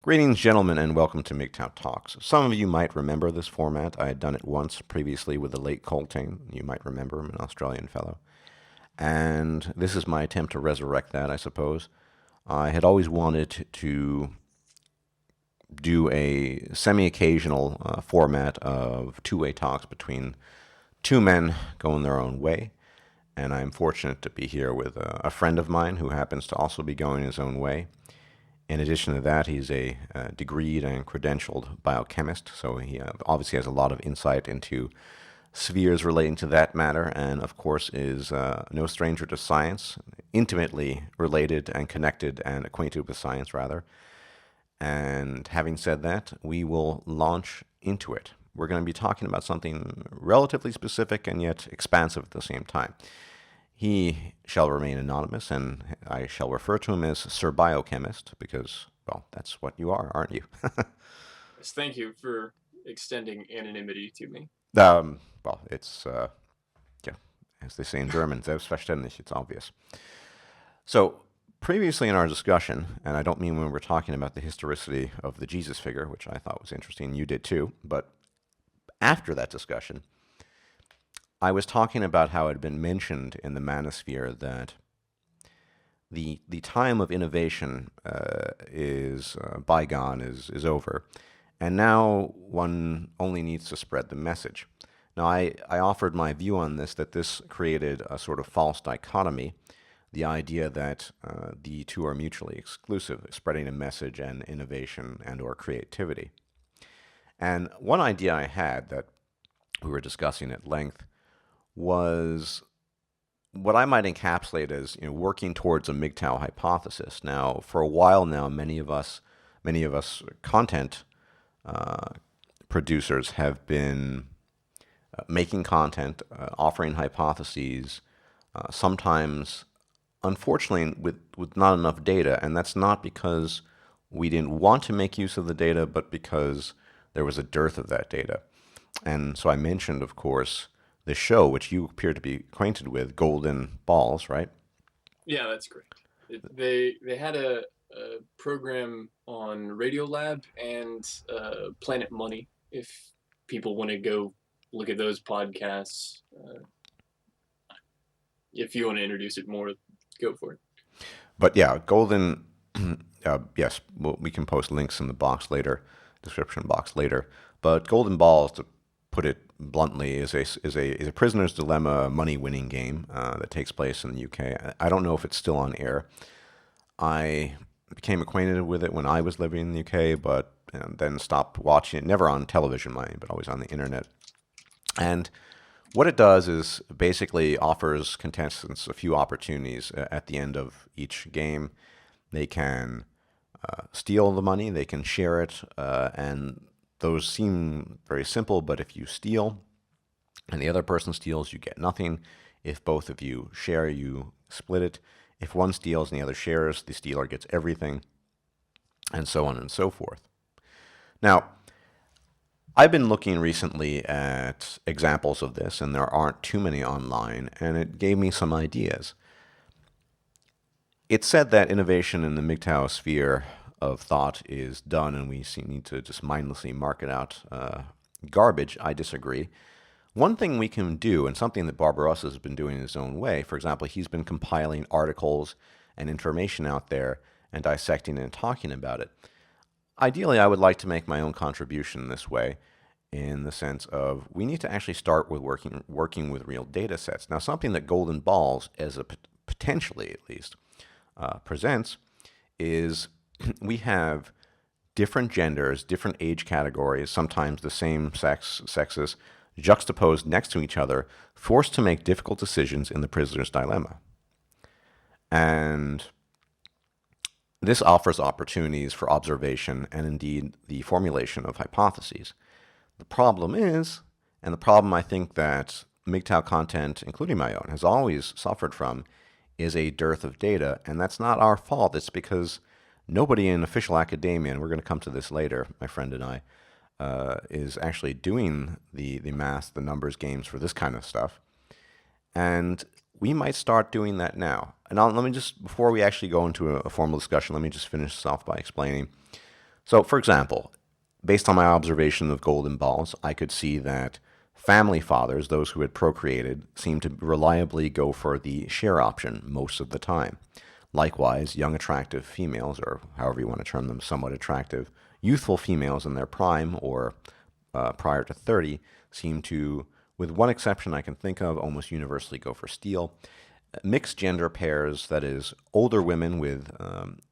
Greetings, gentlemen, and welcome to MGTOW Talks. Some of you might remember this format. I had done it once previously with the late Coltane. You might remember him, an Australian fellow. And this is my attempt to resurrect that, I suppose. I had always wanted to do a semi-occasional format of two-way talks between two men going their own way. And I'm fortunate to be here with a friend of mine who happens to also be going his own way. In addition to that, he's a degreed and credentialed biochemist, so he obviously has a lot of insight into spheres relating to that matter, and of course is no stranger to science, intimately related and connected and acquainted with science, rather. And having said that, we will launch into it. We're going to be talking about something relatively specific and yet expansive at the same time. He shall remain anonymous, and I shall refer to him as Sir Biochemist because, well, that's what you are, aren't you? Yes, thank you for extending anonymity to me. Well, it's, yeah, as they say in German, selbstverständlich, it's obvious. So, previously in our discussion, and I don't mean when we're talking about the historicity of the Jesus figure, which I thought was interesting, you did too, but after that discussion, I was talking about how it had been mentioned in the manosphere that the time of innovation is bygone, is over, and now one only needs to spread the message. Now, I offered my view on this, that this created a sort of false dichotomy, the idea that the two are mutually exclusive, spreading a message and innovation and or creativity. And one idea I had that we were discussing at length was what I might encapsulate as working towards a MGTOW hypothesis. Now, for a while now, many of us content producers have been making content, offering hypotheses, sometimes, unfortunately, with not enough data. And that's not because we didn't want to make use of the data, but because there was a dearth of that data. And so I mentioned, of course, the show, which you appear to be acquainted with, Golden Balls, right? Yeah, that's correct. They had a program on Radiolab and Planet Money. If people want to go look at those podcasts, if you want to introduce it more, go for it. But yeah, Golden, yes, we can post links in the box later, description box later. But Golden Balls, to put it bluntly, is a prisoner's dilemma money winning game that takes place in the UK. I don't know if it's still on air. I became acquainted with it when I was living in the UK, but then stopped watching it. Never on television, mind, but always on the internet. And what it does is basically offers contestants a few opportunities at the end of each game. They can steal the money, they can share it, and those seem very simple, but if you steal and the other person steals, you get nothing. If both of you share, you split it. If one steals and the other shares, the stealer gets everything, and so on and so forth. Now, I've been looking recently at examples of this, and there aren't too many online, and it gave me some ideas. It's said that innovation in the MGTOW sphere of thought is done, and we need to just mindlessly mark it out garbage. I disagree. One thing we can do, and something that Barbarossa has been doing in his own way, for example, he's been compiling articles and information out there and dissecting and talking about it. Ideally, I would like to make my own contribution this way, in the sense of we need to actually start with working with real data sets. Now, something that Golden Balls, as a potentially at least, presents is we have different genders, different age categories, sometimes the same sexes, juxtaposed next to each other, forced to make difficult decisions in the prisoner's dilemma. And this offers opportunities for observation and indeed the formulation of hypotheses. The problem is, and the problem I think that MGTOW content, including my own, has always suffered from, is a dearth of data, and that's not our fault. It's because nobody in official academia, and we're going to come to this later, my friend and I, is actually doing the math, the numbers games for this kind of stuff. And we might start doing that now. And let me just, before we actually go into a formal discussion, let me just finish this off by explaining. So, for example, based on my observation of golden balls, I could see that family fathers, those who had procreated, seemed to reliably go for the share option most of the time. Likewise, young attractive females, or however you want to term them, somewhat attractive, youthful females in their prime or prior to 30 seem to, with one exception I can think of, almost universally go for steal. Mixed gender pairs, that is, older women with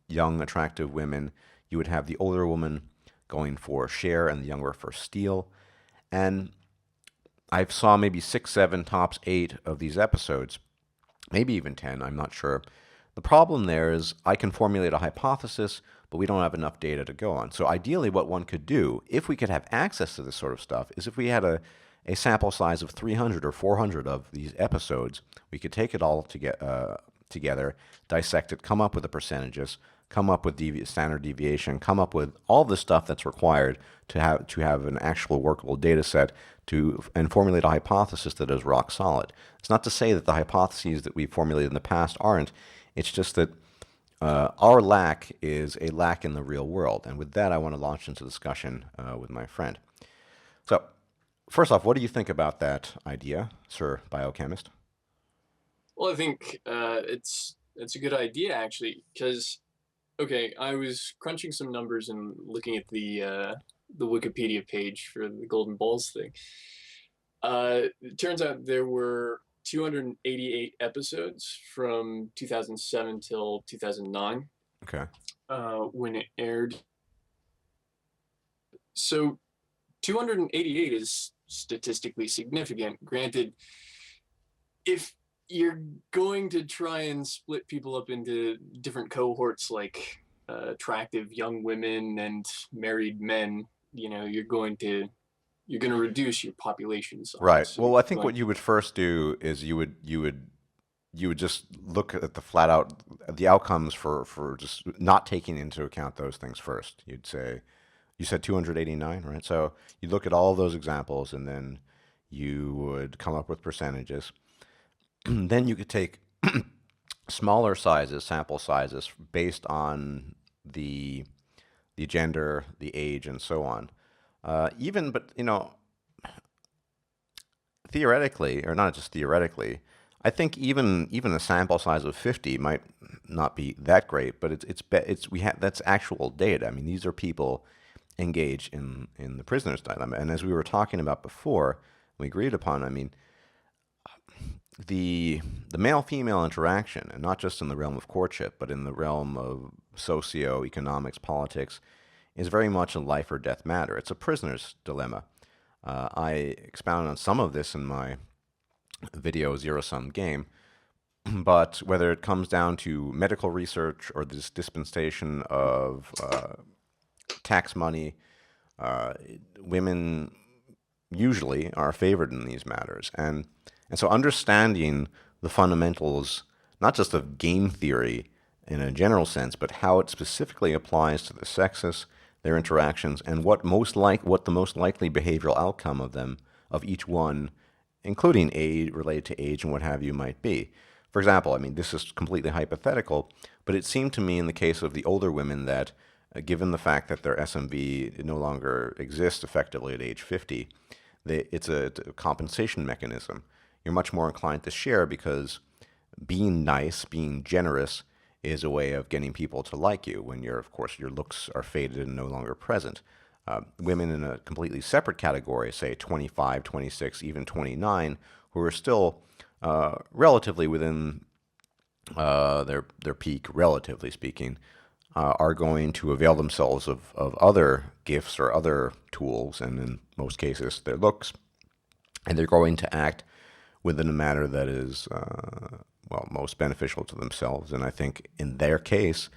young attractive women, you would have the older woman going for share and the younger for steal. And I saw maybe six, seven, tops eight of these episodes, maybe even 10, I'm not sure. The problem there is I can formulate a hypothesis, but we don't have enough data to go on. So ideally, what one could do, if we could have access to this sort of stuff, is if we had a sample size of 300 or 400 of these episodes, we could take it all together, dissect it, come up with the percentages, come up with standard deviation, come up with all the stuff that's required to have an actual workable data set and formulate a hypothesis that is rock solid. It's not to say that the hypotheses that we've formulated in the past aren't. It's just that our lack is a lack in the real world. And with that, I want to launch into discussion with my friend. So, first off, what do you think about that idea, Sir Biochemist? Well, I think it's a good idea actually, because okay, I was crunching some numbers and looking at the Wikipedia page for the Golden Balls thing. It turns out there were 288 episodes from 2007 till 2009 Okay. when it aired. So 288 is statistically significant. Granted, if you're going to try and split people up into different cohorts like attractive young women and married men, you're going to reduce your population size. Right. So Well, I think going, what you would first do is you would just look at the flat out the outcomes for just not taking into account those things first. You'd say you said 289, right? So you look at all of those examples and then you would come up with percentages. Then you could take smaller sizes, sample sizes based on the the gender, the age, and so on. But theoretically, or not just theoretically, I think even a sample size of 50 might not be that great, but it's we have that's actual data. I mean, these are people engaged in the prisoner's dilemma, and as we were talking about before, we agreed upon. I mean, the male female interaction, and not just in the realm of courtship, but in the realm of socioeconomics, politics, is very much a life or death matter. It's a prisoner's dilemma. I expounded on some of this in my video Zero Sum Game, but whether it comes down to medical research or this dispensation of tax money, uh, women usually are favored in these matters. And so understanding the fundamentals, not just of game theory in a general sense, but how it specifically applies to the sexes, their interactions, and what the most likely behavioral outcome of each one, including age related to age and what have you, might be. For example, I mean, this is completely hypothetical, but it seemed to me in the case of the older women that, given the fact that their SMV no longer exists effectively at age 50, it's a compensation mechanism. You're much more inclined to share because being nice, being generous, is a way of getting people to like you when of course, your looks are faded and no longer present. Women in a completely separate category, say 25, 26, even 29, who are still relatively within their peak, relatively speaking, are going to avail themselves of other gifts or other tools, and in most cases, their looks, and they're going to act within a manner that is, most beneficial to themselves. And I think in their case,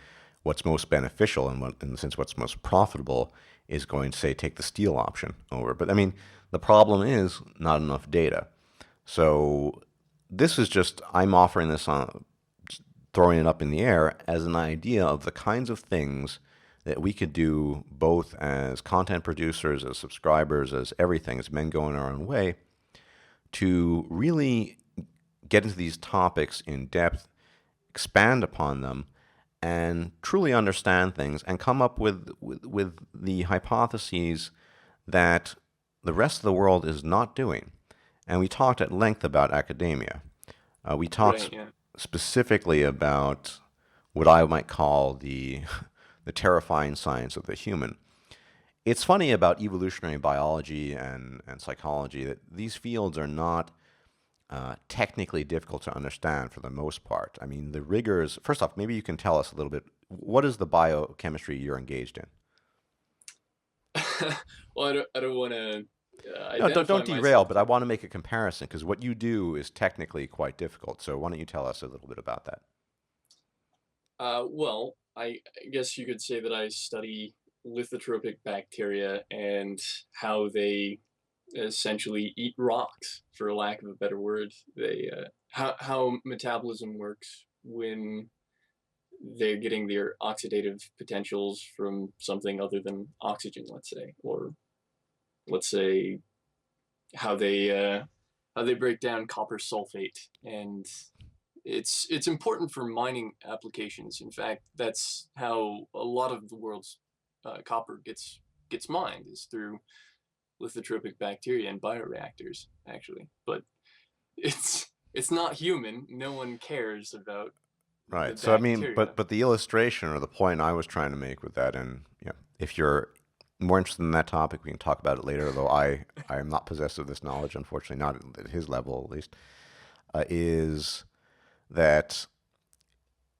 what's most beneficial and in the sense what's most profitable is going to say take the steal option over. But I mean, the problem is not enough data. So this is just, I'm offering this on, throwing it up in the air as an idea of the kinds of things that we could do both as content producers, as subscribers, as everything, as men going our own way, to really get into these topics in depth, expand upon them, and truly understand things and come up with the hypotheses that the rest of the world is not doing. And we talked at length about academia. We Right. talked Yeah. specifically about what I might call the the terrifying science of the human. It's funny about evolutionary biology and psychology that these fields are not technically difficult to understand for the most part. I mean, the rigors, first off, maybe you can tell us a little bit, what is the biochemistry you're engaged in? Well, I don't want to No, identify don't derail, myself but I too. want to make a comparison because what you do is technically quite difficult. So why don't you tell us a little bit about that? Well, I guess you could say that I study lithotropic bacteria and how they essentially eat rocks, for lack of a better word. They how metabolism works when they're getting their oxidative potentials from something other than oxygen, let's say, or let's say how they uh, how they break down copper sulfate, and it's important for mining applications. In fact, that's how a lot of the world's copper gets mined is through lithotropic bacteria and bioreactors, actually. But it's not human. No one cares about the Right. So I mean, bacteria. but the illustration or the point I was trying to make with that, and if you're more interested in that topic, we can talk about it later. Though I am not possessed of this knowledge, unfortunately, not at his level at least, is that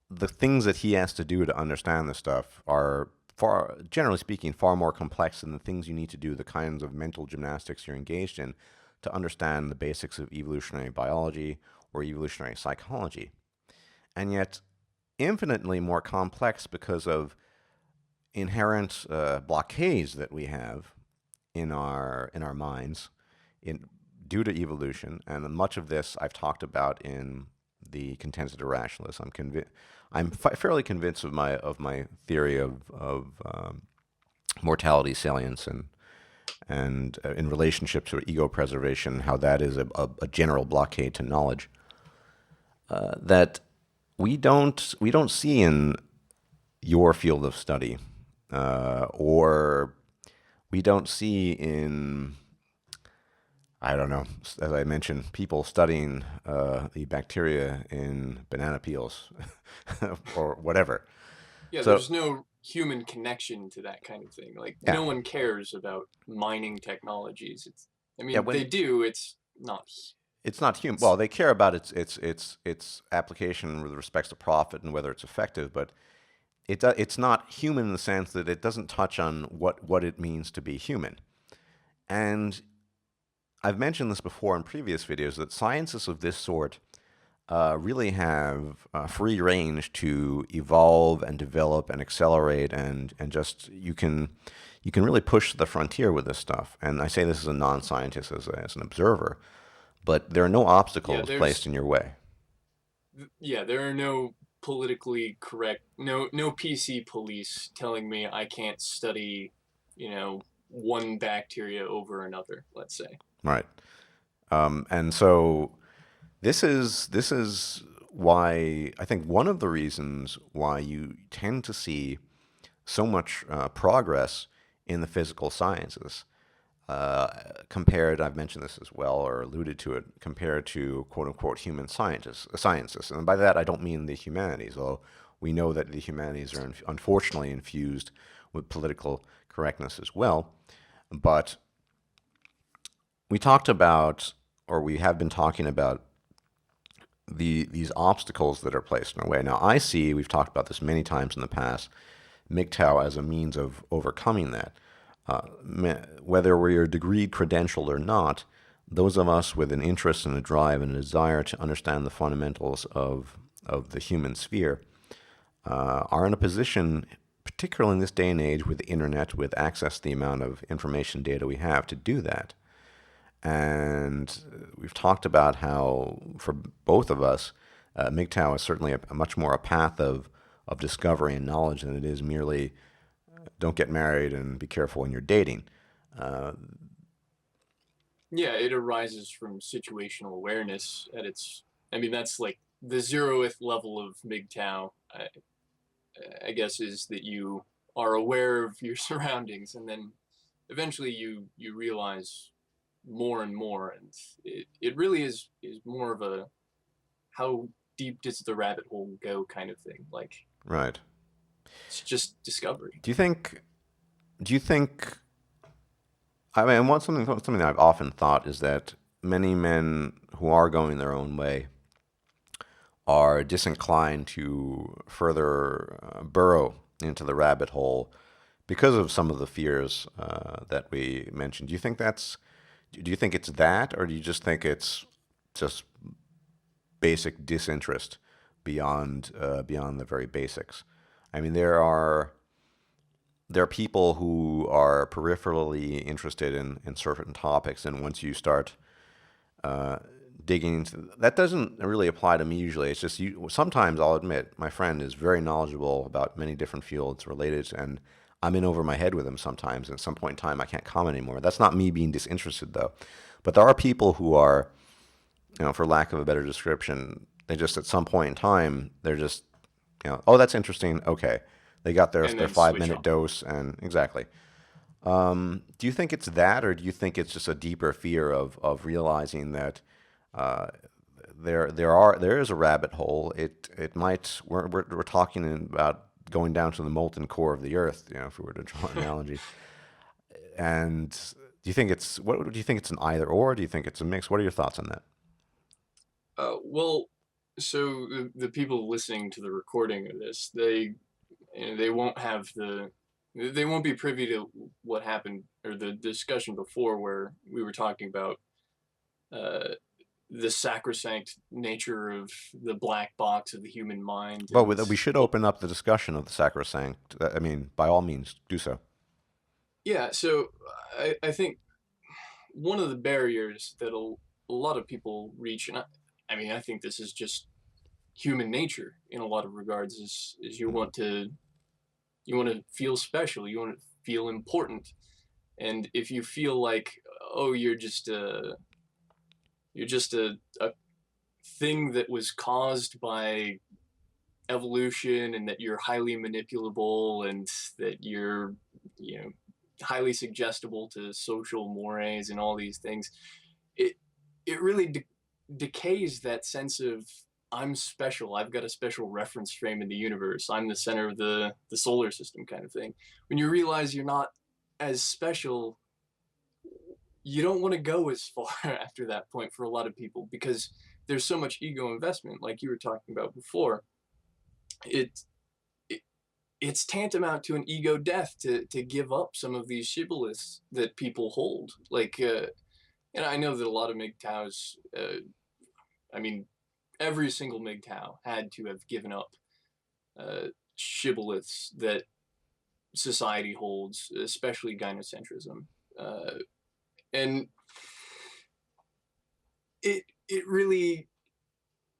the things that he has to do to understand this stuff are far, generally speaking, far more complex than the things you need to do, the kinds of mental gymnastics you're engaged in to understand the basics of evolutionary biology or evolutionary psychology. And yet, infinitely more complex because of inherent blockades that we have in our minds in due to evolution, and much of this I've talked about in the Contented Irrationalist. I'm fairly convinced of my theory of mortality salience and in relationship to ego preservation, how that is a general blockade to knowledge that we don't see in your field of study, or we don't see in, I don't know, as I mentioned, people studying the bacteria in banana peels or whatever. Yeah, So there's no human connection to that kind of thing. Like yeah, no one cares about mining technologies. I yeah, mean, they when do. It's not. it's not human. It's Well, they care about its application with respects to profit and whether it's effective, but it's not human in the sense that it doesn't touch on what it means to be human. And I've mentioned this before in previous videos that scientists of this sort really have free range to evolve and develop and accelerate and just you can really push the frontier with this stuff. And I say this as a non-scientist, as an observer, but there are no yeah. obstacles placed in your way. There are no politically correct, no PC police telling me I can't study, one bacteria over another. Let's say. Right. And so this is why I think one of the reasons why you tend to see so much progress in the physical sciences compared, I've mentioned this as well or alluded to it, compared to quote unquote human sciences. And by that, I don't mean the humanities, although we know that the humanities are unfortunately infused with political correctness as well. But we talked about, or we have been talking about, these obstacles that are placed in our way. Now, I see, we've talked about this many times in the past, MGTOW as a means of overcoming that. Uh, Whether we're degreed credentialed or not, those of us with an interest and a drive and a desire to understand the fundamentals of the human sphere are in a position, particularly in this day and age with the internet, with access to the amount of information data we have, to do that. And we've talked about how, for both of us, MGTOW is certainly a much more a path of discovery and knowledge than it is merely don't get married and be careful when you're dating. Uh, Yeah, it arises from situational awareness at its. I mean, that's like the zeroth level of MGTOW. I guess, is that you are aware of your surroundings, and then eventually you realize more and more, and it really is more of a how deep does the rabbit hole go kind of thing. Like Right. it's just discovery. Do you think? Do you think? I mean, something that I've often thought is that many men who are going their own way are disinclined to further burrow into the rabbit hole because of some of the fears that we mentioned. Do you think that's? Do you think it's that, or do you just think it's just basic disinterest beyond the very basics? I mean, there are people who are peripherally interested in certain topics, and once you start digging into that, doesn't really apply to me usually. It's just you. Sometimes I'll admit my friend is very knowledgeable about many different fields related, and I'm in over my head with him sometimes. And at some point in time, I can't comment anymore. That's not me being disinterested though. But there are people who are, for lack of a better description, they just at some point in time they're just, oh, that's interesting. Okay, they got their And their then five switch minute off. dose, and exactly. Do you think it's that, or do you think it's just a deeper fear of realizing that uh, there is a rabbit hole? It might we're talking about going down to the molten core of the earth, if we were to draw an analogy. And do you think it's an either or? Do you think it's a mix? What are your thoughts on that? Well, so the people listening to the recording of this, they won't have they won't be privy to what happened or the discussion before where we were talking about uh, the sacrosanct nature of the black box of the human mind Well, and we should what. open up the discussion of the sacrosanct. I mean, by all means, do so. Yeah, so I think one of the barriers that a lot of people reach, and I mean, I think this is just human nature in a lot of regards, is you want to feel special, you want to feel important, and if you feel like, oh, you're just a thing that was caused by evolution, and that you're highly manipulable, and that you're you know highly suggestible to social mores and all these things, it it really decays that sense of I'm special. I've got a special reference frame in the universe. I'm the center of the solar system kind of thing. When you realize you're not as special, you don't want to go as far after that point for a lot of people because there's so much ego investment like you were talking about before. It, it it's tantamount to an ego death to give up some of these shibboleths that people hold. And I know that a lot of MGTOWs, I mean, every single MGTOW had to have given up uh, shibboleths that society holds, especially gynocentrism. And it really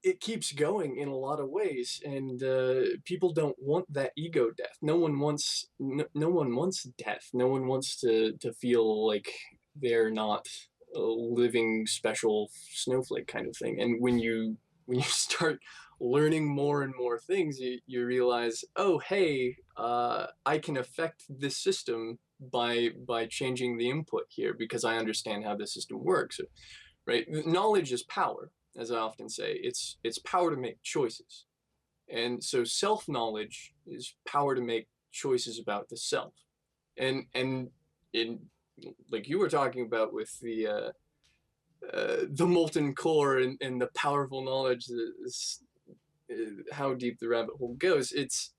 it keeps going in a lot of ways, and people don't want that ego death. No one wants death. No one wants to feel like they're not a living special snowflake kind of thing. And when you start learning more and more things, you realize, oh, hey, I can affect this system by changing the input here because I understand how the system works. Right? Knowledge is power, as I often say. It's power to make choices, and so self knowledge is power to make choices about the self. And in like you were talking about with the molten core and the powerful knowledge that is how deep the rabbit hole goes. It's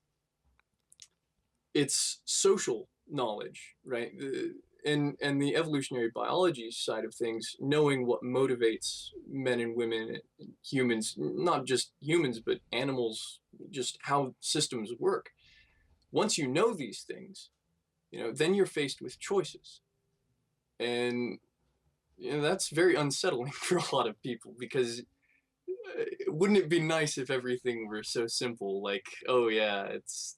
social knowledge, right? And the evolutionary biology side of things, knowing what motivates men and women, and humans, not just humans but animals, just how systems work. Once you know these things, then you're faced with choices, and that's very unsettling for a lot of people because wouldn't it be nice if everything were so simple, like, oh yeah,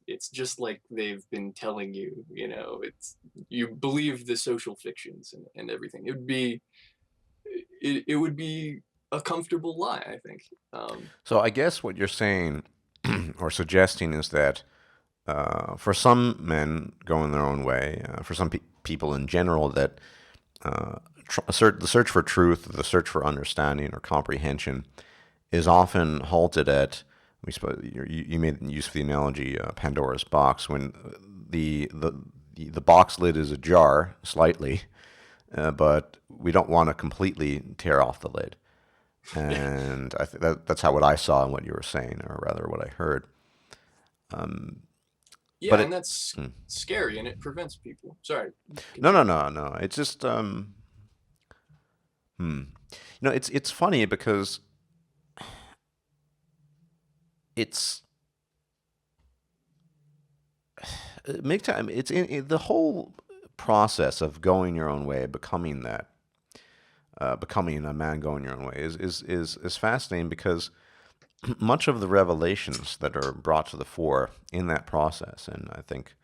it's just like they've been telling you, it's you believe the social fictions and everything. It would be a comfortable lie, I think. So I guess what you're saying or suggesting is that for some men going their own way, for some people in general, that the search for truth, the search for understanding or comprehension, is often halted at. You made use of the analogy Pandora's box, when the the the box lid is ajar slightly, but we don't want to completely tear off the lid. Yeah, And I think that's how what I saw and what you were saying, or rather what I heard. But yeah, and it, that's scary, and it prevents people. Sorry, no, no, continue. no, no. It's just, it's funny because it's make time. It's in the whole process of going your own way, becoming that, becoming a man going your own way is fascinating because much of the revelations that are brought to the fore in that process, and I think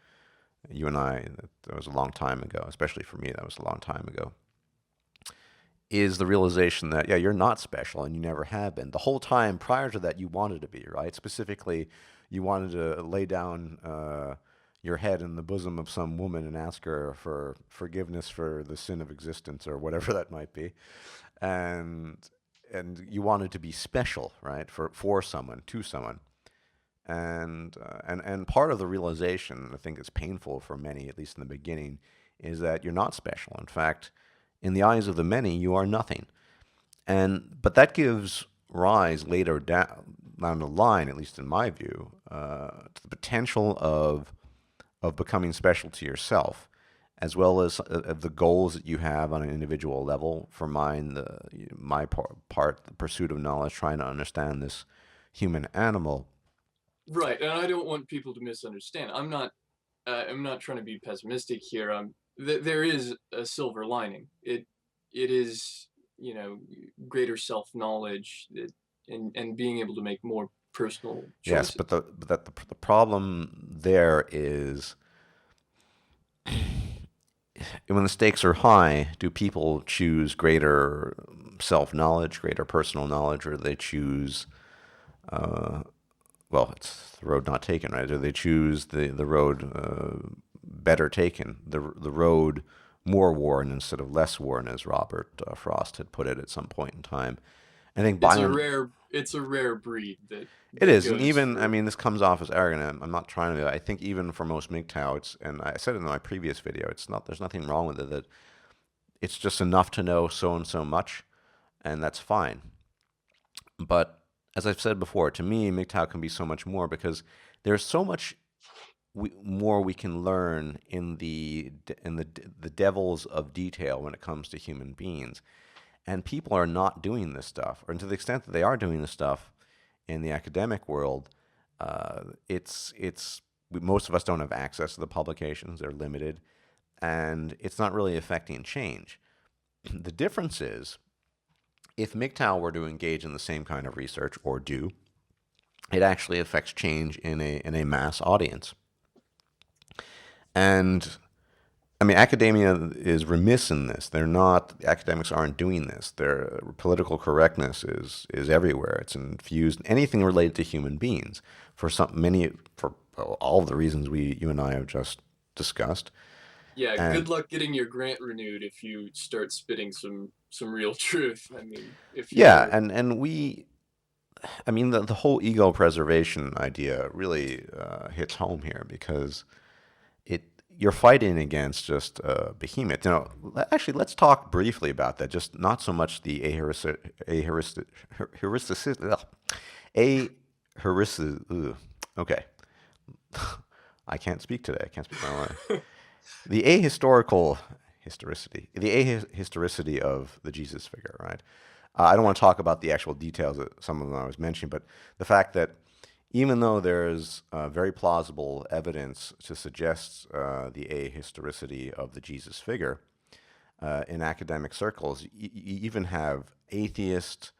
you and I, that was a long time ago, especially for me, that was a long time ago, is the realization that, yeah, you're not special and you never have been. The whole time prior to that, you wanted to be, right? Specifically, you wanted to lay down your head in the bosom of some woman and ask her for forgiveness for the sin of existence or whatever that might be. And you wanted to be special, right? For someone, to someone. And part of the realization, I think it's painful for many, at least in the beginning, is that you're not special. In fact, in the eyes of the many, you are nothing. But that gives rise later down the line, at least in my view, to the potential of becoming special to yourself, as well as the goals that you have on an individual level. For mine, my part, the pursuit of knowledge, trying to understand this human animal. Right, and I don't want people to misunderstand. I'm not trying to be pessimistic here. There is a silver lining. It is, you know, greater self knowledge, and being able to make more personal Yes, choices. the problem there is when the stakes are high, do people choose greater self knowledge, greater personal knowledge, or do they choose, well, it's the road not taken, right? Do they choose the road better taken, the road more worn instead of less worn, as Robert Frost had put it at some point in time? I think It's a rare breed it that is, and goes even I for. mean, this comes off as arrogant. I'm not trying to. I think even for most MGTOW, and I said it in my previous video, it's not. There's nothing wrong with it. That it's just enough to know so and so much, and that's fine. But as I've said before, to me, MGTOW can be so much more because there's so much more we can learn in the devils of detail when it comes to human beings. And people are not doing this stuff, or to the extent that they are doing this stuff in the academic world, it's most of us don't have access to the publications; they're limited, and it's not really affecting change. The difference is, if MGTOW were to engage in the same kind of research, or do, it actually affects change in a mass audience. And I mean, academia is remiss in this. They're not. The academics aren't doing this. Their political correctness is everywhere. It's infused in anything related to human beings for all of the reasons you and I have just discussed. Yeah, And good luck getting your grant renewed if you start spitting some real truth. I mean, if yeah, you're. I mean, the whole ego preservation idea really hits home here because it you're fighting against just a behemoth. Actually, let's talk briefly about that. Just not so much the okay. I can't speak today. I can't speak my mind. The ahistoricity of the Jesus figure, right? I don't want to talk about the actual details that some of them I was mentioning, but the fact that even though there's very plausible evidence to suggest the ahistoricity of the Jesus figure, in academic circles, you even have atheist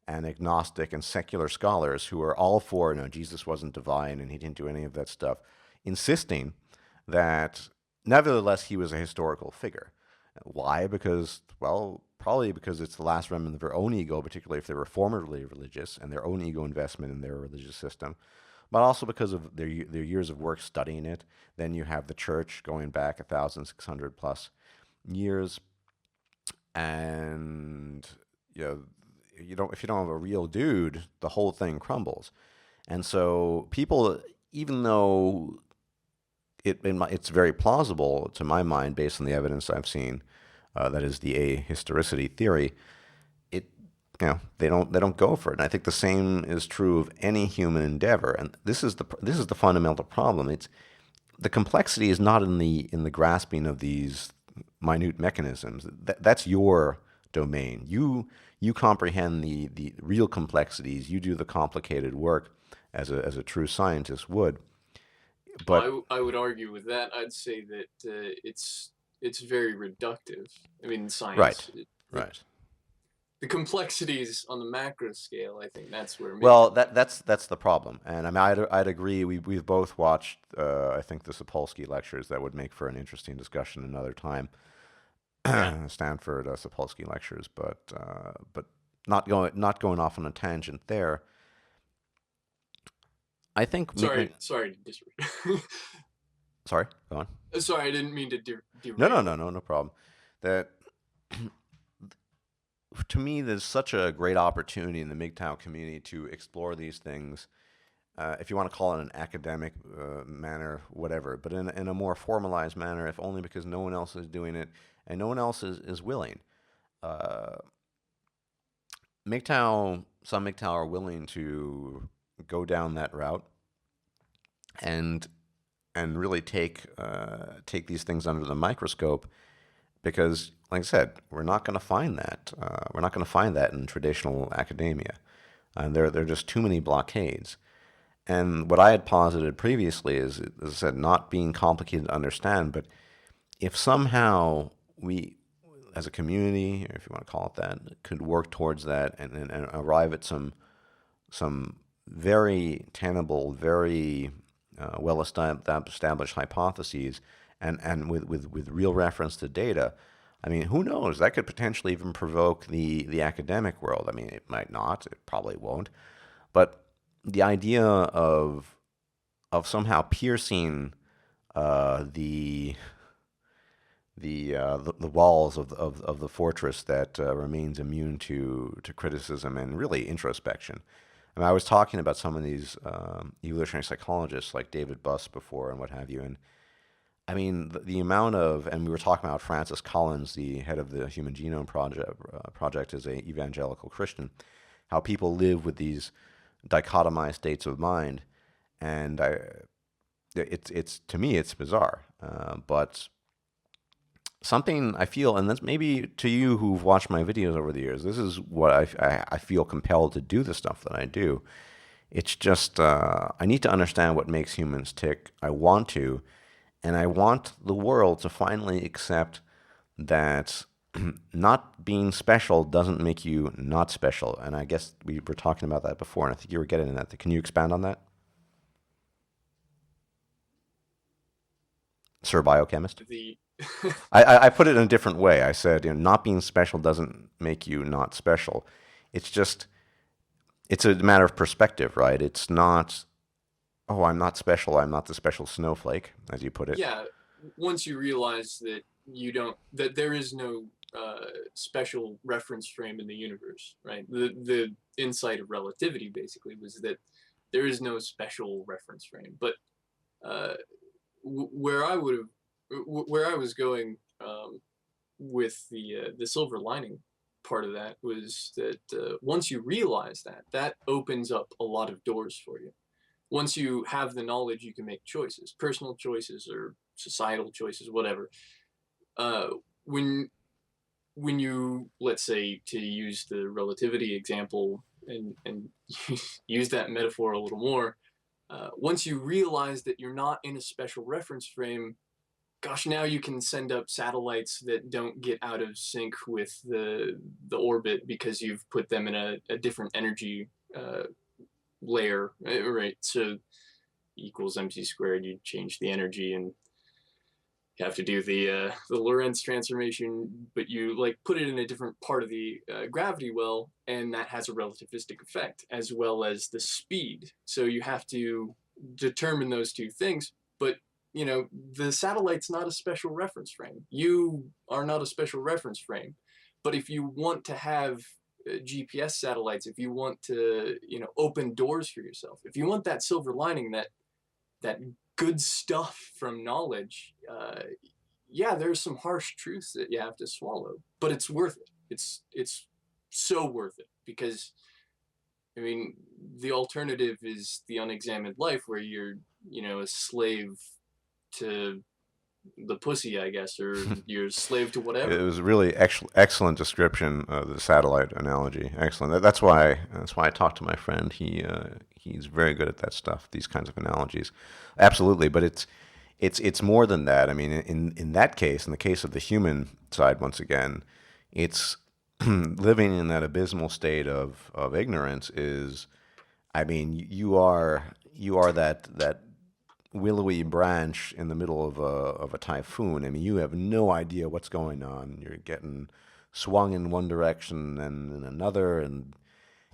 and agnostic and secular scholars who are all for, Jesus wasn't divine and he didn't do any of that stuff, insisting that nevertheless he was a historical figure. Why? Because, well, probably because it's the last remnant of their own ego, particularly if they were formerly religious and their own ego investment in their religious system, but also because of their years of work studying it. Then you have the church going back 1,600 plus years, and you know, if you don't have a real dude, the whole thing crumbles. And so people, even though it's very plausible to my mind based on the evidence I've seen, that is the ahistoricity theory. It they don't go for it. And I think the same is true of any human endeavor. And this is the fundamental problem. It's the complexity is not in the grasping of these minute mechanisms. That's your domain. You comprehend the real complexities. You do the complicated work as a true scientist would. But I would argue with that. I'd say that it's very reductive. I mean, right, science. right. The complexities on the macro scale, I think that's where Well, MGTOW that that's the problem, and I mean, I'd agree. We've both watched, I think, the Sapolsky lectures. That would make for an interesting discussion another time. yeah. Stanford Sapolsky lectures, but not going off on a tangent there. I think. Sorry to disrupt. Sorry, go on. Sorry, I didn't mean to No, no, derail. no, no, no problem. That to me, there's such a great opportunity in the MGTOW community to explore these things. If you want to call it an academic manner, whatever, but in a more formalized manner, if only because no one else is doing it and no one else is willing. Uh, some MGTOW are willing to go down that route and really take these things under the microscope because, like I said, we're not going to find that. We're not going to find that in traditional academia. And there are just too many blockades. And what I had posited previously is, as I said, not being complicated to understand, but if somehow we, as a community, if you want to call it that, could work towards that and arrive at some very tenable, very well established hypotheses, and with real reference to data, I mean, who knows? That could potentially even provoke the academic world. I mean, it might not. It probably won't. But the idea of somehow piercing the the walls of the fortress that remains immune to criticism and really introspection. I mean, I was talking about some of these evolutionary psychologists like David Buss before and what have you, and I mean the amount of, and we were talking about Francis Collins, the head of the Human Genome Project as a evangelical Christian, how people live with these dichotomized states of mind, and it's to me it's bizarre, but something I feel, and that's maybe to you who've watched my videos over the years, this is what I feel compelled to do the stuff that I do. It's just, I need to understand what makes humans tick. I want to, and I want the world to finally accept that not being special doesn't make you not special. And I guess we were talking about that before, and I think you were getting at that. Can you expand on that, Sir Biochemist? The I put it in a different way. I said, not being special doesn't make you not special. It's just, it's a matter of perspective, right? It's not, oh, I'm not special. I'm not the special snowflake, as you put it. yeah, once you realize that there is no special reference frame in the universe, right? The insight of relativity basically was that there is no special reference frame. But uh, where where I was going with the silver lining part of that was that once you realize that, that opens up a lot of doors for you. Once you have the knowledge, you can make choices, personal choices or societal choices, whatever. Uh, when you, let's say, to use the relativity example and use that metaphor a little more, once you realize that you're not in a special reference frame, gosh, now you can send up satellites that don't get out of sync with the orbit because you've put them in a different energy layer, right? So equals mc squared, you change the energy, and you have to do the Lorentz transformation, but you like put it in a different part of the gravity well, and that has a relativistic effect as well as the speed. So you have to determine those two things. But the satellite's not a special reference frame. You are not a special reference frame. But if you want to have GPS satellites, if you want to open doors for yourself, if you want that silver lining, that good stuff from knowledge, yeah, there's some harsh truths that you have to swallow, but it's worth it. It's so worth it, because I mean, the alternative is the unexamined life where you're a slave to the pussy, I guess, or you're a slave to It whatever. was a really excellent description of the satellite analogy. Excellent. That's why I talked to my friend. He's very good at that stuff. These kinds of analogies, absolutely. But it's more than that. I mean, in that case, in the case of the human side, once again, it's living in that abysmal state of ignorance is. I mean, you are that willowy branch in the middle of a typhoon. I mean, you have no idea what's going on. You're getting swung in one direction and in another, and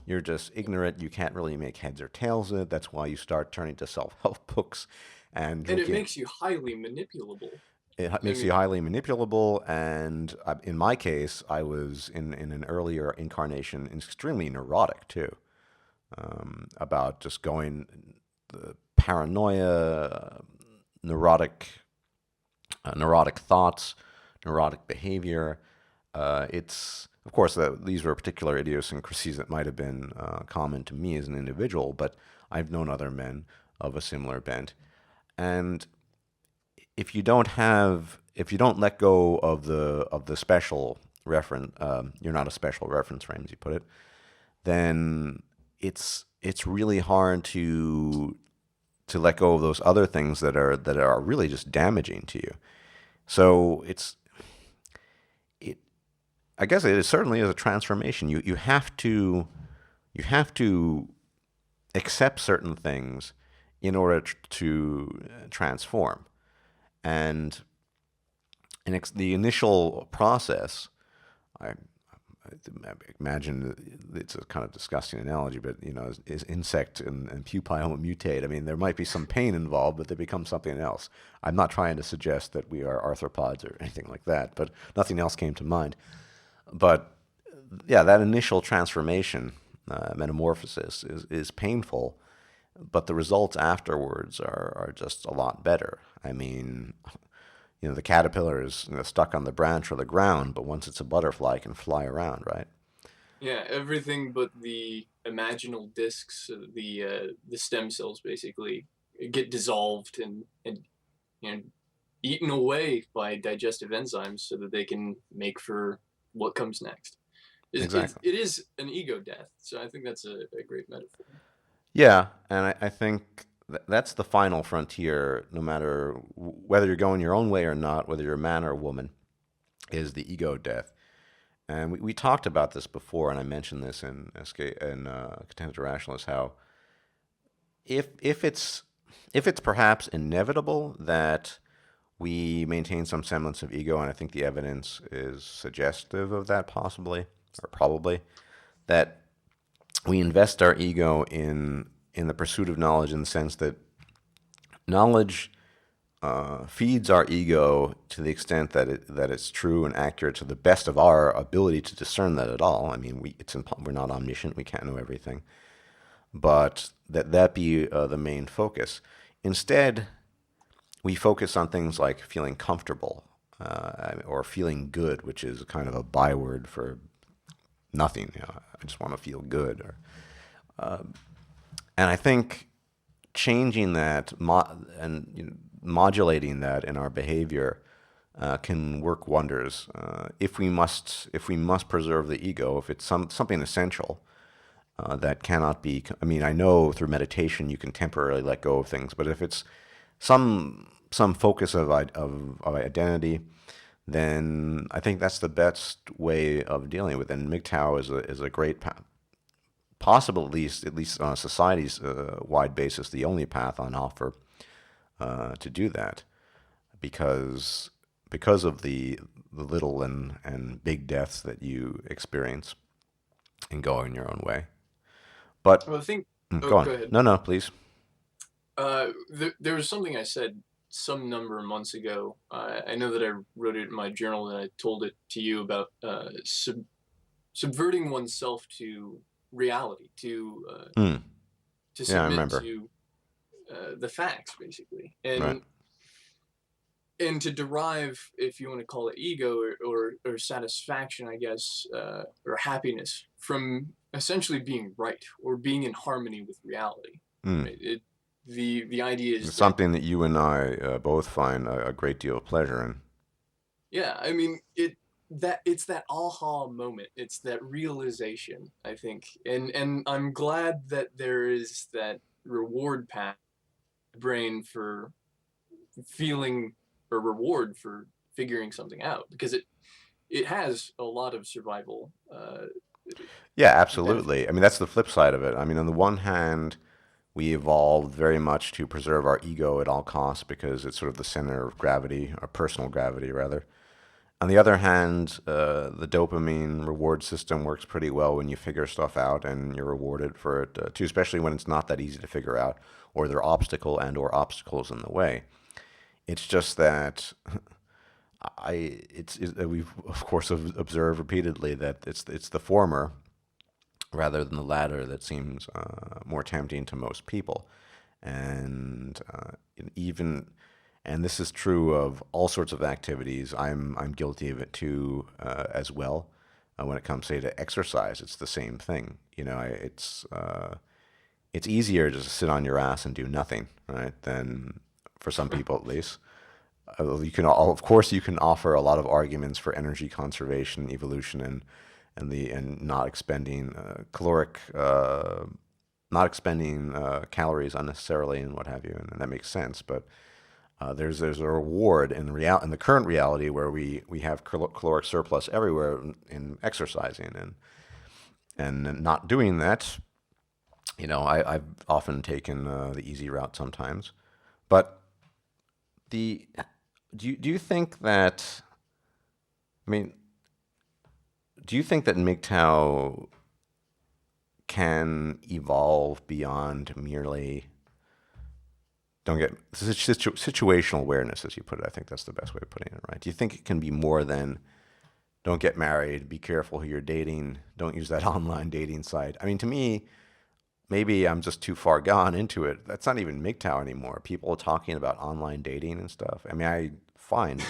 you're just ignorant. You can't really make heads or tails of it. That's why you start turning to self-help books and And it drinking. makes you highly manipulable. It I makes you mean, highly manipulable, and in my case, I was in an earlier incarnation extremely neurotic too, about just going the paranoia, neurotic, neurotic thoughts, neurotic behavior. It's of course these were particular idiosyncrasies that might have been common to me as an individual, but I've known other men of a similar bent, and if you don't let go of the special reference, you're not a special reference frame, as you put it, then it's really hard to let go of those other things that are really just damaging to you. So it I guess it certainly is a transformation. You have to accept certain things in order to transform. And the initial process, I I imagine it's a kind of disgusting analogy, but is insect and pupae mutate. I mean, there might be some pain involved, but they become something else. I'm not trying to suggest that we are arthropods or anything like that, but nothing else came to mind. But yeah, that initial transformation, metamorphosis, is painful, but the results afterwards are just a lot better. I mean, the caterpillar is stuck on the branch or the ground, but once it's a butterfly, it can fly around, right? yeah, everything but the imaginal discs, the stem cells basically get dissolved and you know eaten away by digestive enzymes so that they can make for what comes next. Exactly. It is an ego death, so I think that's a great metaphor. Yeah, and I think that's the final frontier, no matter whether you're going your own way or not, whether you're a man or a woman, is the ego death. And we talked about this before, and I mentioned this in Contented Rationalist, how if it's perhaps inevitable that we maintain some semblance of ego, and I think the evidence is suggestive of that, possibly or probably, that we invest our ego in the pursuit of knowledge, in the sense that knowledge feeds our ego to the extent that it's true and accurate to the best of our ability to discern that at all. I mean, we're not omniscient; we can't know everything, but that be the main focus. Instead, we focus on things like feeling comfortable or feeling good, which is kind of a byword for nothing. I just want to feel good, and I think changing that and modulating that in our behavior can work wonders. If we must preserve the ego, if it's something essential that cannot be. I mean, I know through meditation you can temporarily let go of things, but if it's some focus of identity, then I think that's the best way of dealing with it. And MGTOW is a great path, possible at least on a society's wide basis, the only path on offer to do that. because because of the little and big deaths that you experience in going your own way. But Well, I think. Oh, go on. go ahead. No, no, please. There was something I said some number of months ago. I know that I wrote it in my journal and I told it to you about subverting oneself to reality, Hmm. to Yeah, I submit remember. to the facts, basically, Right. and to derive, if you want to call it ego or satisfaction, I guess, or happiness from essentially being right or being in harmony with reality. Hmm. Right? The idea is It's that, something that you and I both find a great deal of pleasure in. yeah, I mean it's that aha moment. It's that realization, I think, and I'm glad that there is that reward path brain for feeling or reward for figuring something out because it has a lot of survival Yeah, benefits. absolutely. I mean, that's the flip side of it. I mean, on the one hand, we evolved very much to preserve our ego at all costs because it's sort of the center of gravity, or personal gravity, rather. On the other hand, the dopamine reward system works pretty well when you figure stuff out and you're rewarded for it too, especially when it's not that easy to figure out, or there are obstacles in the way. It's just that we've of course observed repeatedly that it's the former rather than the latter that seems more tempting to most people. And even and this is true of all sorts of activities. I'm guilty of it too as well. When it comes, say, to exercise, it's the same thing. It's easier just to sit on your ass and do nothing, right? Than for some people at least. Of course, you can offer a lot of arguments for energy conservation, evolution, and not expending calories unnecessarily and what have you, and that makes sense. But there's a reward in the current reality where we have caloric surplus everywhere in exercising and not doing that. I've often taken the easy route sometimes, but the do you think that I mean do you think that MGTOW can evolve beyond merely don't get situational awareness, as you put it? I think that's the best way of putting it, right? Do you think it can be more than don't get married, be careful who you're dating, don't use that online dating site? I mean, to me, maybe I'm just too far gone into it. That's not even MGTOW anymore. People are talking about online dating and stuff. I mean, fine,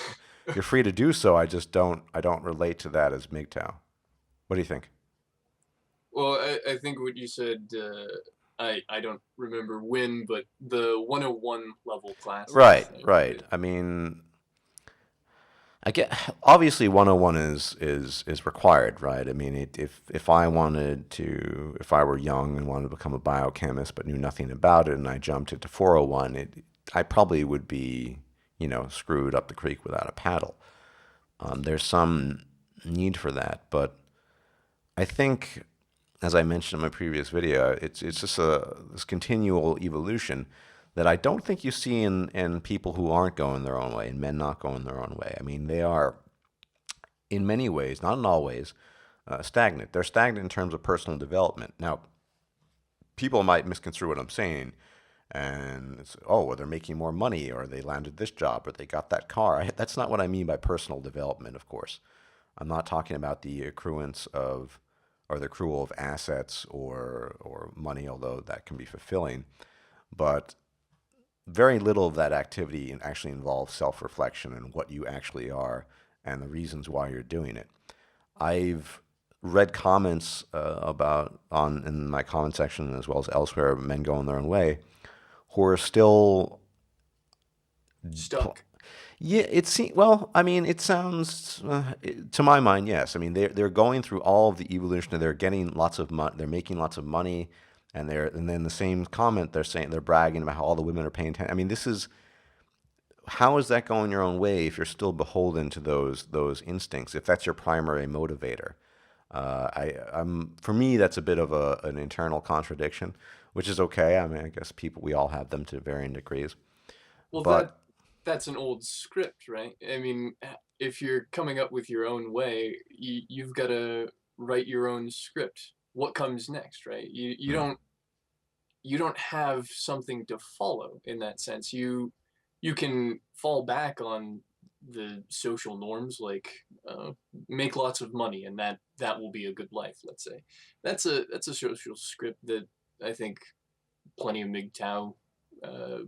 you're free to do so. I don't relate to that as MGTOW. What do you think? Well, I think what you said, I don't remember when, but the 101 level Right, classes. right. I mean, I get obviously 101 is required, right? I mean, if I wanted to, if I were young and wanted to become a biochemist but knew nothing about it, and I jumped into 401, I probably would be, screwed up the creek without a paddle. There's some need for that, but I think, as I mentioned in my previous video, it's just this continual evolution that I don't think you see in people who aren't going their own way, and men not going their own way. I mean, they are in many ways, not in all ways, stagnant. They're stagnant in terms of personal development. Now, people might misconstrue what I'm saying, and it's, oh, well, they're making more money, or they landed this job, or they got that car. That's not what I mean by personal development, of course. I'm not talking about the accruance of or the accrual of assets or money, although that can be fulfilling. But very little of that activity actually involves self-reflection and what you actually are and the reasons why you're doing it. I've read comments about on in my comment section as well as elsewhere, men going their own way, who are still Stuck. yeah, it seems. Well, I mean, it sounds to my mind, yes. I mean, they're going through all of the evolution. They're getting lots of money. They're making lots of money, and then the same comment they're bragging about how all the women are paying attention. I mean, this is how is that going your own way if you're still beholden to those instincts? If that's your primary motivator, I'm for me that's a bit of an internal contradiction, which is okay. I mean, I guess we all have them to varying degrees, Well, but. that's an old script, right? I mean, if you're coming up with your own way, you've got to write your own script. What comes next, right? Hmm. You don't have something to follow in that sense. You can fall back on the social norms, like make lots of money, and that will be a good life. Let's say that's a social script that I think plenty of MGTOW, uh,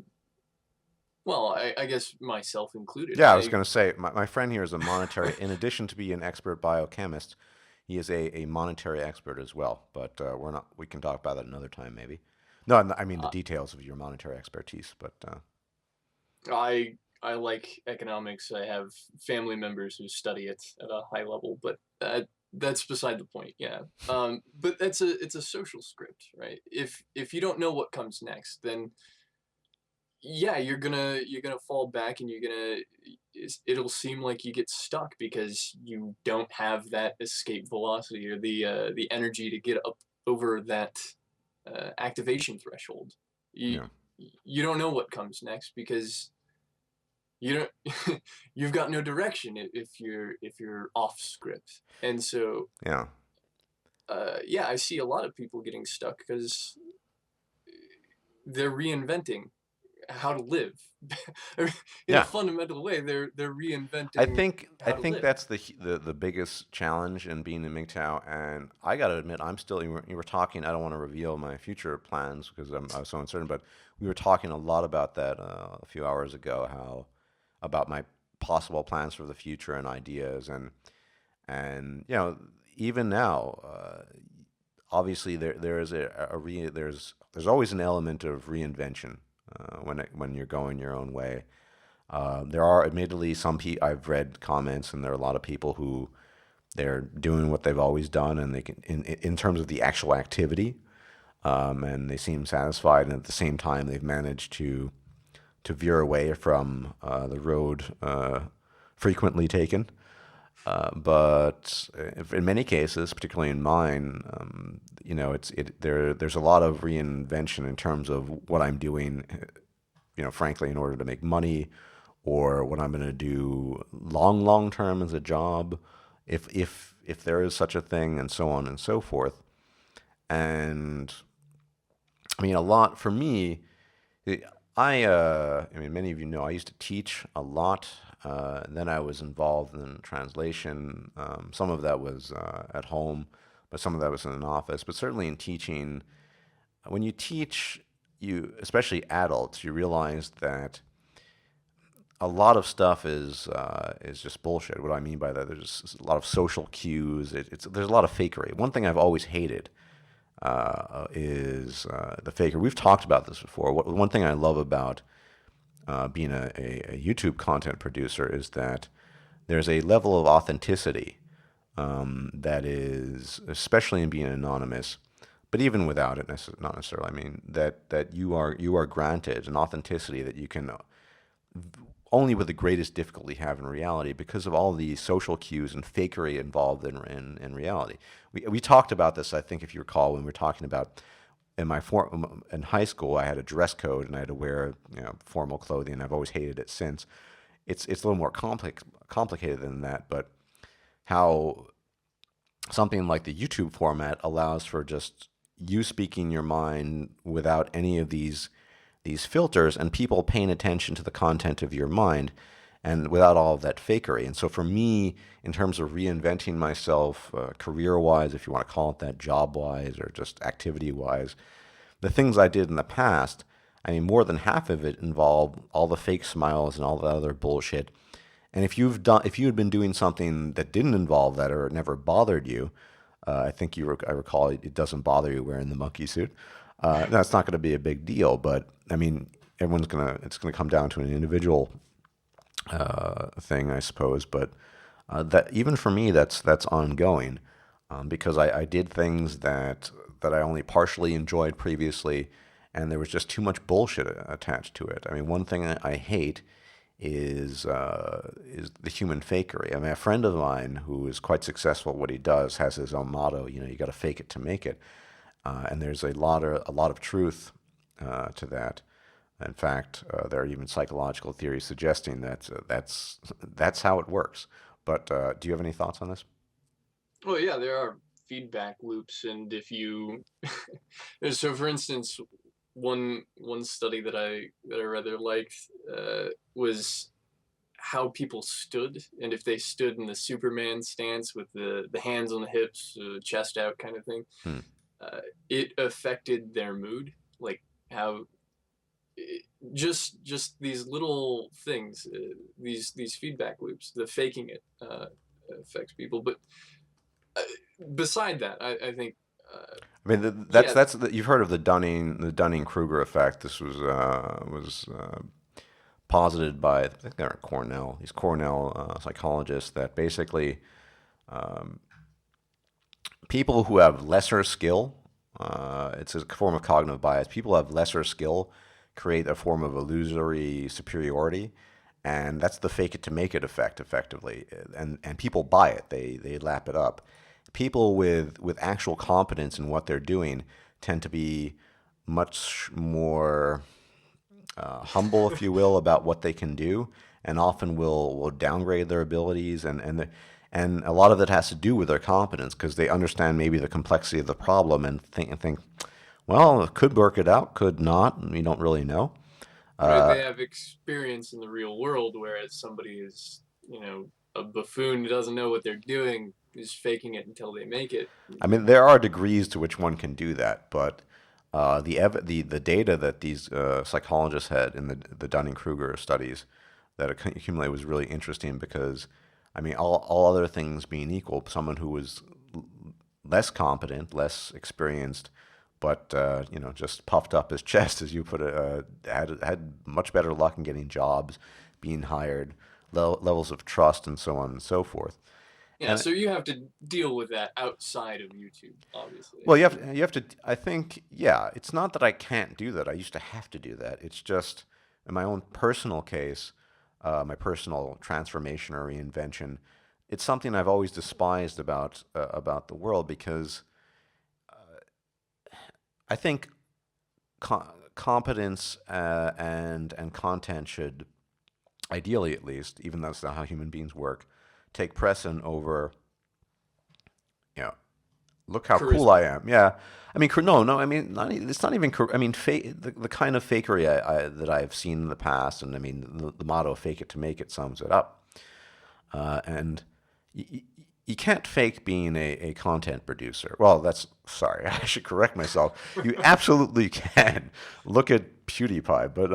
well, I guess myself included. Yeah, I was going to say, my friend here is a monetary, in addition to being an expert biochemist, he is a monetary expert as well. But we can talk about that another time, maybe. No, I mean the uh, details of your monetary expertise, but I like economics. I have family members who study it at a high level, but that's beside the point. Yeah. But it's a social script, right? If you don't know what comes next, then yeah, you're gonna fall back, and it'll seem like you get stuck because you don't have that escape velocity or the energy to get up over that activation threshold. You yeah, you don't know what comes next because you don't you've got no direction if you're off script. And so yeah, yeah, I see a lot of people getting stuck because they're reinventing how to live. In a yeah. fundamental way, they're I reinventing think I how to think live. that's the biggest challenge in being in MGTOW, and I got to admit, I'm still. You were talking. I don't want to reveal my future plans because I was so uncertain, but we were talking a lot about that a few hours ago. How about my possible plans for the future and ideas, and even now, obviously there is there's always an element of reinvention when you're going your own way. There are admittedly I've read comments, and there are a lot of people who they're doing what they've always done, and they can in terms of the actual activity, and they seem satisfied, and at the same time they've managed to veer away from the road frequently taken. But in many cases, particularly in mine, there's a lot of reinvention in terms of what I'm doing, frankly, in order to make money, or what I'm going to do long term as a job, if there is such a thing, and so on and so forth. And I mean, a lot for me. I mean, many of you know I used to teach a lot. And then I was involved in translation. Some of that was at home, but some of that was in an office. But certainly in teaching, when you teach, especially adults, you realize that a lot of stuff is just bullshit. What do I mean by that? There's a lot of social cues. There's a lot of fakery. One thing I've always hated is the faker. We've talked about this before. One thing I love about being a YouTube content producer is that there's a level of authenticity that is, especially in being anonymous, but even without it, not necessarily. I mean that you are granted an authenticity that you can only with the greatest difficulty have in reality because of all the social cues and fakery involved in reality. We talked about this, I think, if you recall, when we were talking about in high school, I had a dress code and I had to wear formal clothing. I've always hated it since. It's a little more complicated than that, but how something like the YouTube format allows for just you speaking your mind without any of these filters and people paying attention to the content of your mind and without all of that fakery. And so for me, in terms of reinventing myself, career-wise, if you want to call it that, job-wise, or just activity-wise, the things I did in the past, I mean, more than half of it involved all the fake smiles and all the other bullshit. And if you had been doing something that didn't involve that or it never bothered you, I think I recall it doesn't bother you wearing the monkey suit. That's not going to be a big deal, but I mean, it's gonna come down to an individual thing, I suppose. But that even for me, that's ongoing because I did things that I only partially enjoyed previously, and there was just too much bullshit attached to it. I mean, one thing I hate is the human fakery. I mean, a friend of mine who is quite successful at what he does has his own motto. You got to fake it to make it, and there's a lot of truth to that. In fact, there are even psychological theories suggesting that that's how it works. But do you have any thoughts on this? Well, yeah, there are feedback loops, and if you so for instance, one study that I rather liked was how people stood, and if they stood in the Superman stance with the hands on the hips, chest out kind of thing, Hmm. it affected their mood, like how it, just these little things, these feedback loops, the faking it affects people. But uh, beside that, I think, I mean, yeah, you've heard of the Dunning-Kruger effect. This was posited by, I think they're at Cornell, these Cornell psychologists, that basically people who have lesser skill, it's a form of cognitive bias. People who have lesser skill create a form of illusory superiority, and that's the fake it to make it effect, effectively. And people buy it; they lap it up. People with actual competence in what they're doing tend to be much more humble, if you will, about what they can do, and often will downgrade their abilities, and a lot of that has to do with their competence because they understand maybe the complexity of the problem and think, well, it could work it out, could not. We don't really know. right, they have experience in the real world, whereas somebody is, a buffoon who doesn't know what they're doing is faking it until they make it. I mean, there are degrees to which one can do that, but the data that these psychologists had in the Dunning-Kruger studies that accumulated was really interesting because, I mean, all other things being equal, someone who was less competent, less experienced, but just puffed up his chest, as you put it, had much better luck in getting jobs, being hired, levels of trust, and so on and so forth. Yeah, And so you have to deal with that outside of YouTube, obviously. well, you have to. I think, yeah. It's not that I can't do that. I used to have to do that. It's just in my own personal case, my personal transformation or reinvention. It's something I've always despised about the world because I think competence and content should, ideally at least, even though that's not how human beings work, take precedent over, you know, look how cool I Charisma. am. Yeah. I mean, no, no. I mean, it's not even. I mean, the kind of fakery that I've seen in the past, and I mean, the motto "fake it to make it" sums it up. And you can't fake being a content producer. Well, that's sorry. I should correct myself. You absolutely can. Look at PewDiePie, but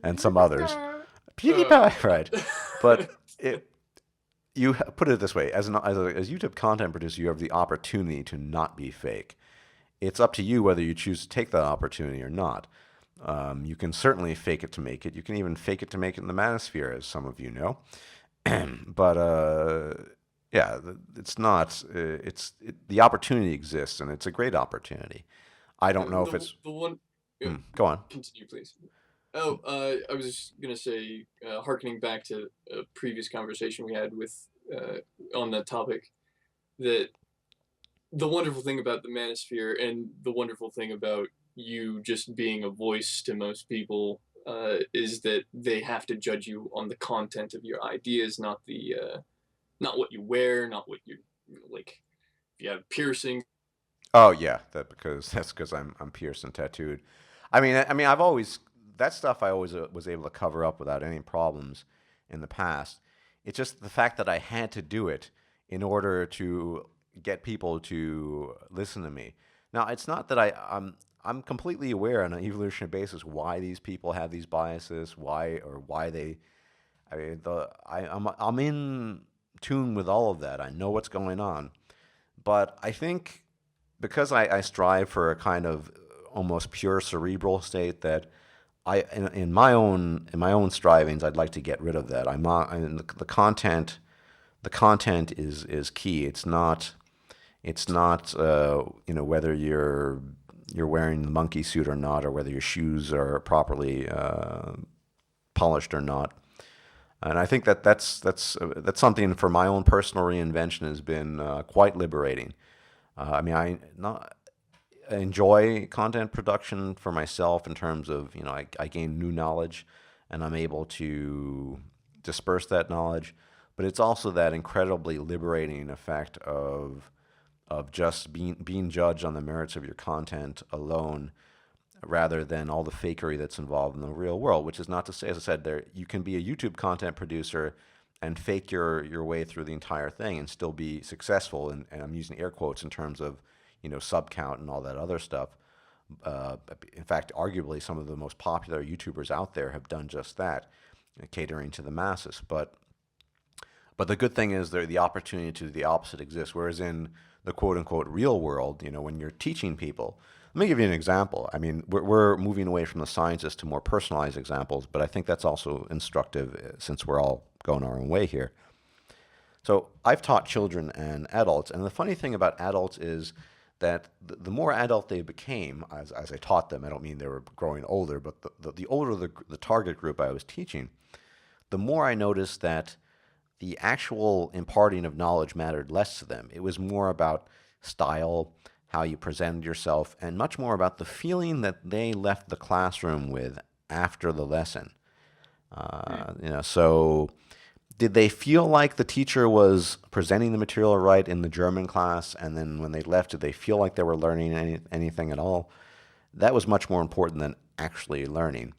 and some others. Uh, PewDiePie, right? But you put it this way: as YouTube content producer, you have the opportunity to not be fake. It's up to you whether you choose to take that opportunity or not. You can certainly fake it to make it. You can even fake it to make it in the manosphere, as some of you know. But yeah, it's not. The opportunity exists, and it's a great opportunity. I don't know if the it's. the one, yeah, Go on. continue, please. Oh, I was just gonna say, harkening back to a previous conversation we had with on that topic, that the wonderful thing about the manosphere and the wonderful thing about you just being a voice to most people is that they have to judge you on the content of your ideas, not the not what you wear, not what you like. If you have piercings, Oh yeah, that's because I'm pierced and tattooed. I mean, I've always that stuff I always was able to cover up without any problems in the past. It's just the fact that I had to do it in order to get people to listen to me. Now, it's not that I'm completely aware on an evolutionary basis why these people have these biases, why they. I mean, I'm in tune with all of that. I know what's going on, but I think because I strive for a kind of almost pure cerebral state that in my own strivings I'd like to get rid of that. I'm not the content is key. It's not whether you're wearing the monkey suit or not, or whether your shoes are properly polished or not. And I think that's something for my own personal reinvention has been quite liberating. I mean, enjoy content production for myself in terms of, I gain new knowledge and I'm able to disperse that knowledge. But it's also that incredibly liberating effect of just being judged on the merits of your content alone rather than all the fakery that's involved in the real world, which is not to say, as I said, there you can be a YouTube content producer and fake your way through the entire thing and still be successful. And I'm using air quotes in terms of, sub count and all that other stuff. Uh, in fact, arguably some of the most popular YouTubers out there have done just that, catering to the masses. But the good thing is the opportunity to do the opposite exists. Whereas in the quote unquote real world, when you're teaching people, let me give you an example. I mean, we're moving away from the sciences to more personalized examples, but I think that's also instructive since we're all going our own way here. So I've taught children and adults, and the funny thing about adults is that the more adult they became, as I taught them, I don't mean they were growing older, but the older the target group I was teaching, the more I noticed that the actual imparting of knowledge mattered less to them. It was more about style, how you presented yourself, and much more about the feeling that they left the classroom with after the lesson. Hmm. So did they feel like the teacher was presenting the material right in the German class, and then when they left, did they feel like they were learning anything at all? That was much more important than actually learning.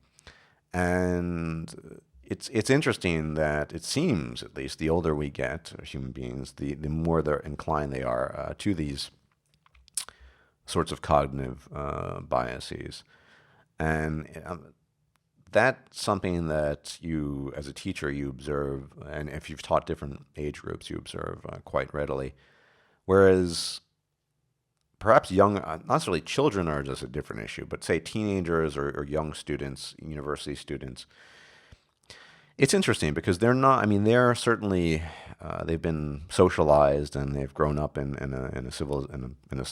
And it's interesting that it seems, at least, the older we get, human beings, the more they're inclined they are to these sorts of cognitive biases. And that's something that you, as a teacher, you observe, and if you've taught different age groups, you observe quite readily. Whereas perhaps young, not necessarily children are just a different issue, but say teenagers or young students, university students, it's interesting because they're not. I mean, they're certainly they've been socialized and they've grown up in a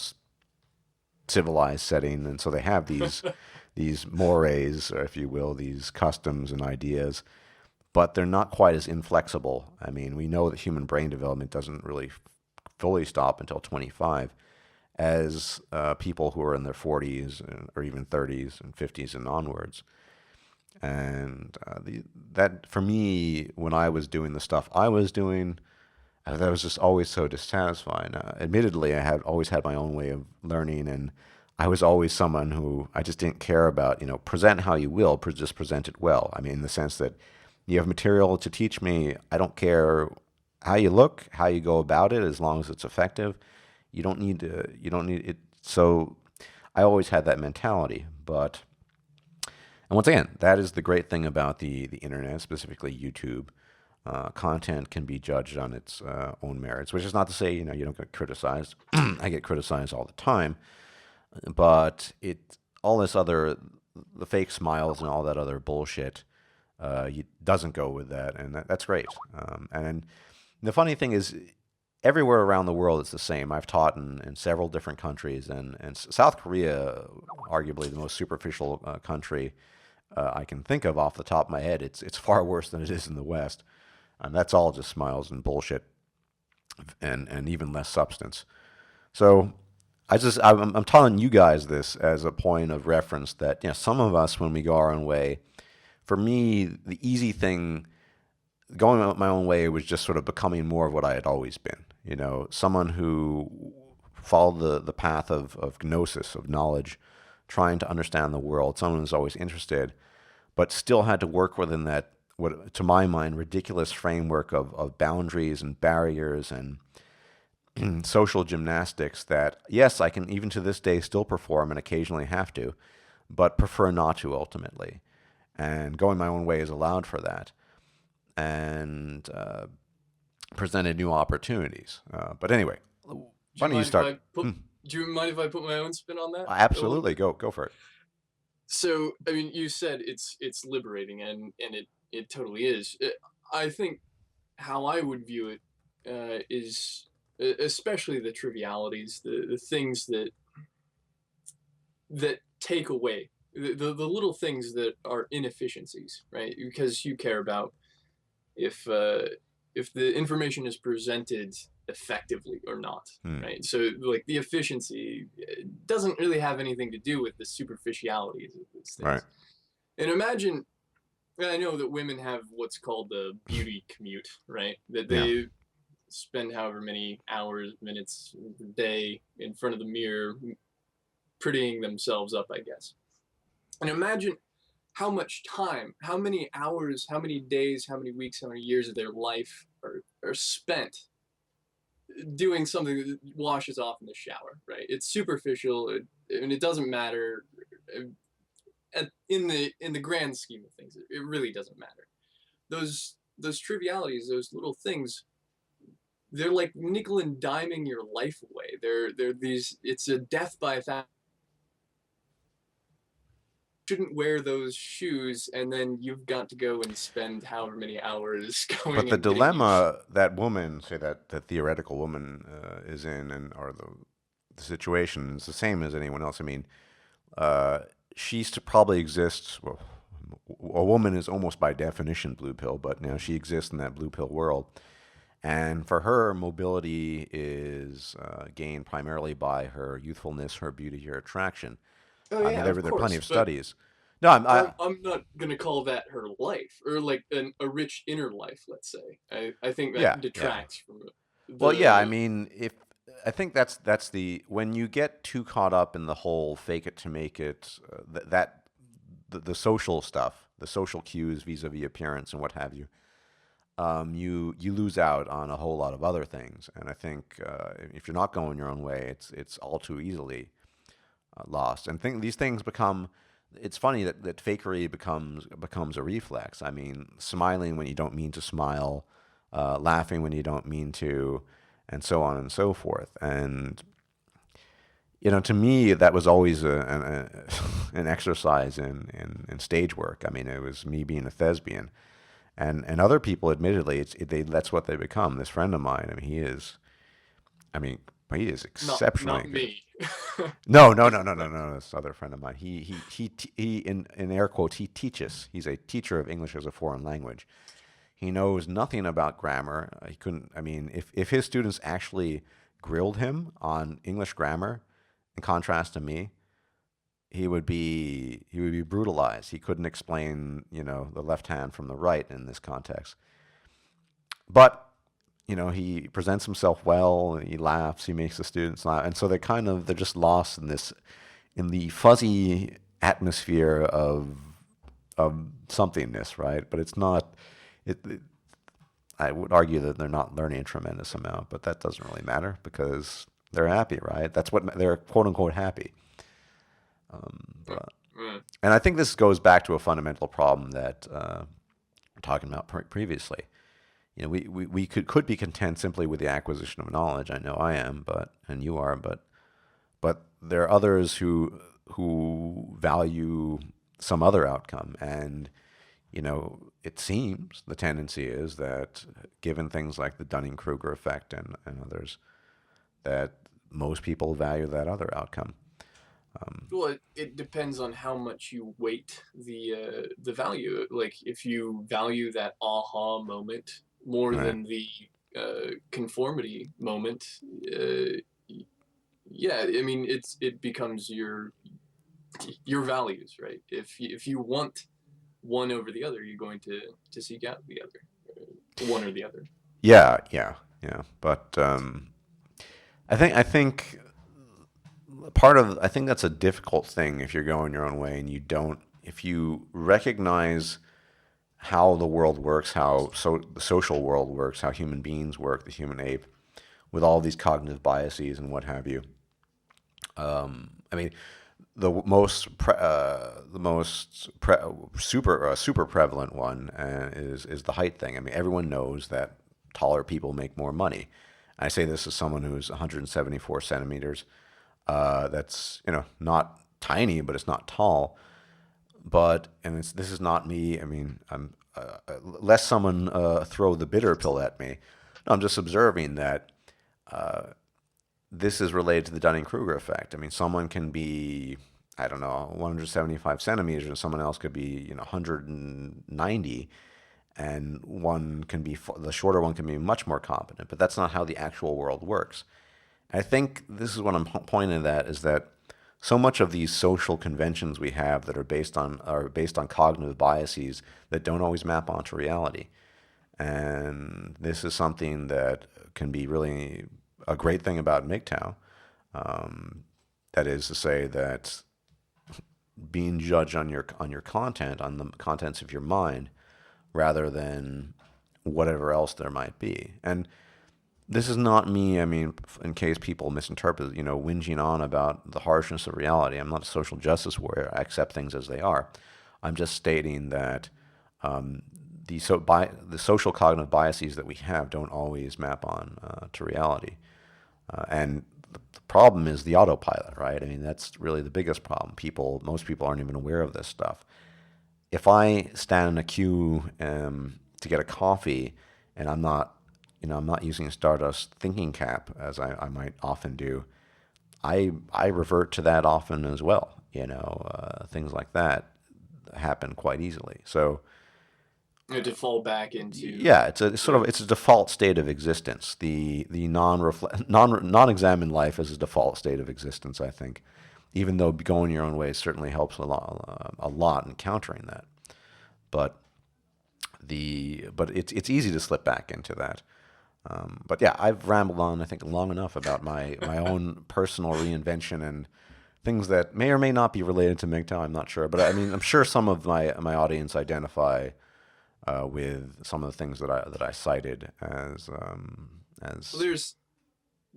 civilized setting, and so they have these mores, or if you will, these customs and ideas, but they're not quite as inflexible. I mean, we know that human brain development doesn't really fully stop until 25, as people who are in their 40s or even 30s and 50s and onwards. And that, for me, when I was doing the stuff I was doing, that was just always so dissatisfying. Admittedly, I had always had my own way of learning, and I was always someone who I just didn't care about, present how you will, just present it well. I mean, in the sense that you have material to teach me, I don't care how you look, how you go about it, as long as it's effective. You don't need it. So I always had that mentality, but and once again, that is the great thing about the internet, specifically YouTube. Content can be judged on its own merits, which is not to say you don't get criticized. I get criticized all the time, but all this other the fake smiles and all that other bullshit doesn't go with that, and that's great. And the funny thing is, everywhere around the world it's the same. I've taught in several different countries, and South Korea, arguably the most superficial country I can think of off the top of my head. It's far worse than it is in the West, and that's all just smiles and bullshit, and even less substance. So I'm telling you guys this as a point of reference that some of us, when we go our own way, for me the easy thing, going my own way, was just sort of becoming more of what I had always been. Someone who followed the path of gnosis, of knowledge, trying to understand the world, someone who's always interested, but still had to work within that, what to my mind, ridiculous framework of boundaries and barriers and social gymnastics that, yes, I can even to this day still perform and occasionally have to, but prefer not to ultimately. And going my own way is allowed for that, and presented new opportunities. But anyway, Do why you don't you mind if start? I put? Do you mind if I put my own spin on that a little Absolutely, bit? go for it. So, I mean, you said it's liberating, and it totally is. I think how I would view it is especially the trivialities, the things that take away the little things that are inefficiencies, right? Because you care about if uh, if the information is presented effectively or not, Hmm. right? So like the efficiency doesn't really have anything to do with the superficialities of these Right. things. And imagine, I know that women have what's called the beauty commute, right? That Yeah. they spend however many hours, minutes, a day in front of the mirror, prettying themselves up, I guess. And imagine how much time, how many hours, how many days, how many weeks, how many years of their life are spent doing something that washes off in the shower, right? It's superficial, and it doesn't matter. In the grand scheme of things, it really doesn't matter. Those trivialities, those little things, they're like nickel and diming your life away. They're these. It's a death by a thousand. Shouldn't wear those shoes, and then you've got to go and spend however many hours But going the and getting these. dilemma that woman, say that theoretical woman is in, and or the situation is the same as anyone else. I mean, uh, she's to probably exists. Well, a woman is almost by definition blue pill, but you know she exists in that blue pill world. And for her, mobility is gained primarily by her youthfulness, her beauty, her attraction. Oh I mean, yeah, of there are plenty course, of but studies. No, I'm not gonna call that her life or like a rich inner life. Let's say I think yeah, that yeah. detracts from Well, yeah. I the. mean, if I think that's the when you get too caught up in the whole fake it to make it, the social stuff, the social cues vis-a-vis appearance and what have you, you lose out on a whole lot of other things. And I think if you're not going your own way, it's all too easily lost. And these things become. It's funny that fakery becomes a reflex. I mean, smiling when you don't mean to smile, laughing when you don't mean to, and so on and so forth. And to me, that was always an exercise in stage work. I mean, it was me being a thespian, and other people, admittedly, that's what they become. This friend of mine, I mean, I mean, he is Not exceptionally good. me. No, no, no, no, no, no. This other friend of mine. He in air quotes, he teaches. He's a teacher of English as a foreign language. He knows nothing about grammar. He couldn't. I mean, if his students actually grilled him on English grammar, in contrast to me, he would be brutalized. He couldn't explain, the left hand from the right in this context. But he presents himself well. He laughs. He makes the students laugh, and so they're just lost in the fuzzy atmosphere of somethingness, right? But it's not. It I would argue that they're not learning a tremendous amount, but that doesn't really matter because they're happy, right? That's what they're quote unquote happy. But, Mm. and I think this goes back to a fundamental problem that we're talking about previously. We could be content simply with the acquisition of knowledge. I know I am, and you are, but there are others who value some other outcome, and it seems the tendency is that given things like the Dunning-Kruger effect and others, that most people value that other outcome. Well, it depends on how much you weight the value. Like if you value that aha moment more Right. than the conformity moment, uh, yeah, I mean it becomes your values, right? If you want one over the other, you're going to seek out the other, one or the other. Yeah, yeah, yeah. But I think I think that's a difficult thing if you're going your own way and you don't if you recognize how the world works, how the social world works, how human beings work, the human ape, with all these cognitive biases and what have you. I mean, super prevalent one is the height thing. I mean, everyone knows that taller people make more money. I say this as someone who's 174 centimeters. That's not tiny, but it's not tall. This is not me. I mean, I'm lest someone throw the bitter pill at me. No, I'm just observing that this is related to the Dunning-Kruger effect. I mean, someone can be, I don't know, 175 centimeters, and someone else could be, 190, and the shorter one can be much more competent, but that's not how the actual world works. I think this is what I'm pointing at, is that so much of these social conventions we have that are based on cognitive biases that don't always map onto reality. And this is something that can be really a great thing about MGTOW. That is to say that being judged on your content, on the contents of your mind, rather than whatever else there might be. And this is not me, I mean, in case people misinterpret, whinging on about the harshness of reality. I'm not a social justice warrior. I accept things as they are. I'm just stating that the social cognitive biases that we have don't always map on to reality. And the problem is the autopilot, right? I mean, that's really the biggest problem. Most people aren't even aware of this stuff. If I stand in a queue to get a coffee, and I'm not using Stardust thinking cap as I might often do, I revert to that often as well. Things like that happen quite easily. So To fall back into yeah, it's a default state of existence. The non-examined life is a default state of existence, I think. Even though going your own way certainly helps a lot in countering that. But it's easy to slip back into that. But yeah, I've rambled on, I think, long enough about my own personal reinvention and things that may or may not be related to MGTOW. I'm not sure, but I mean, I'm sure some of my audience identify with some of the things that I cited as. Well,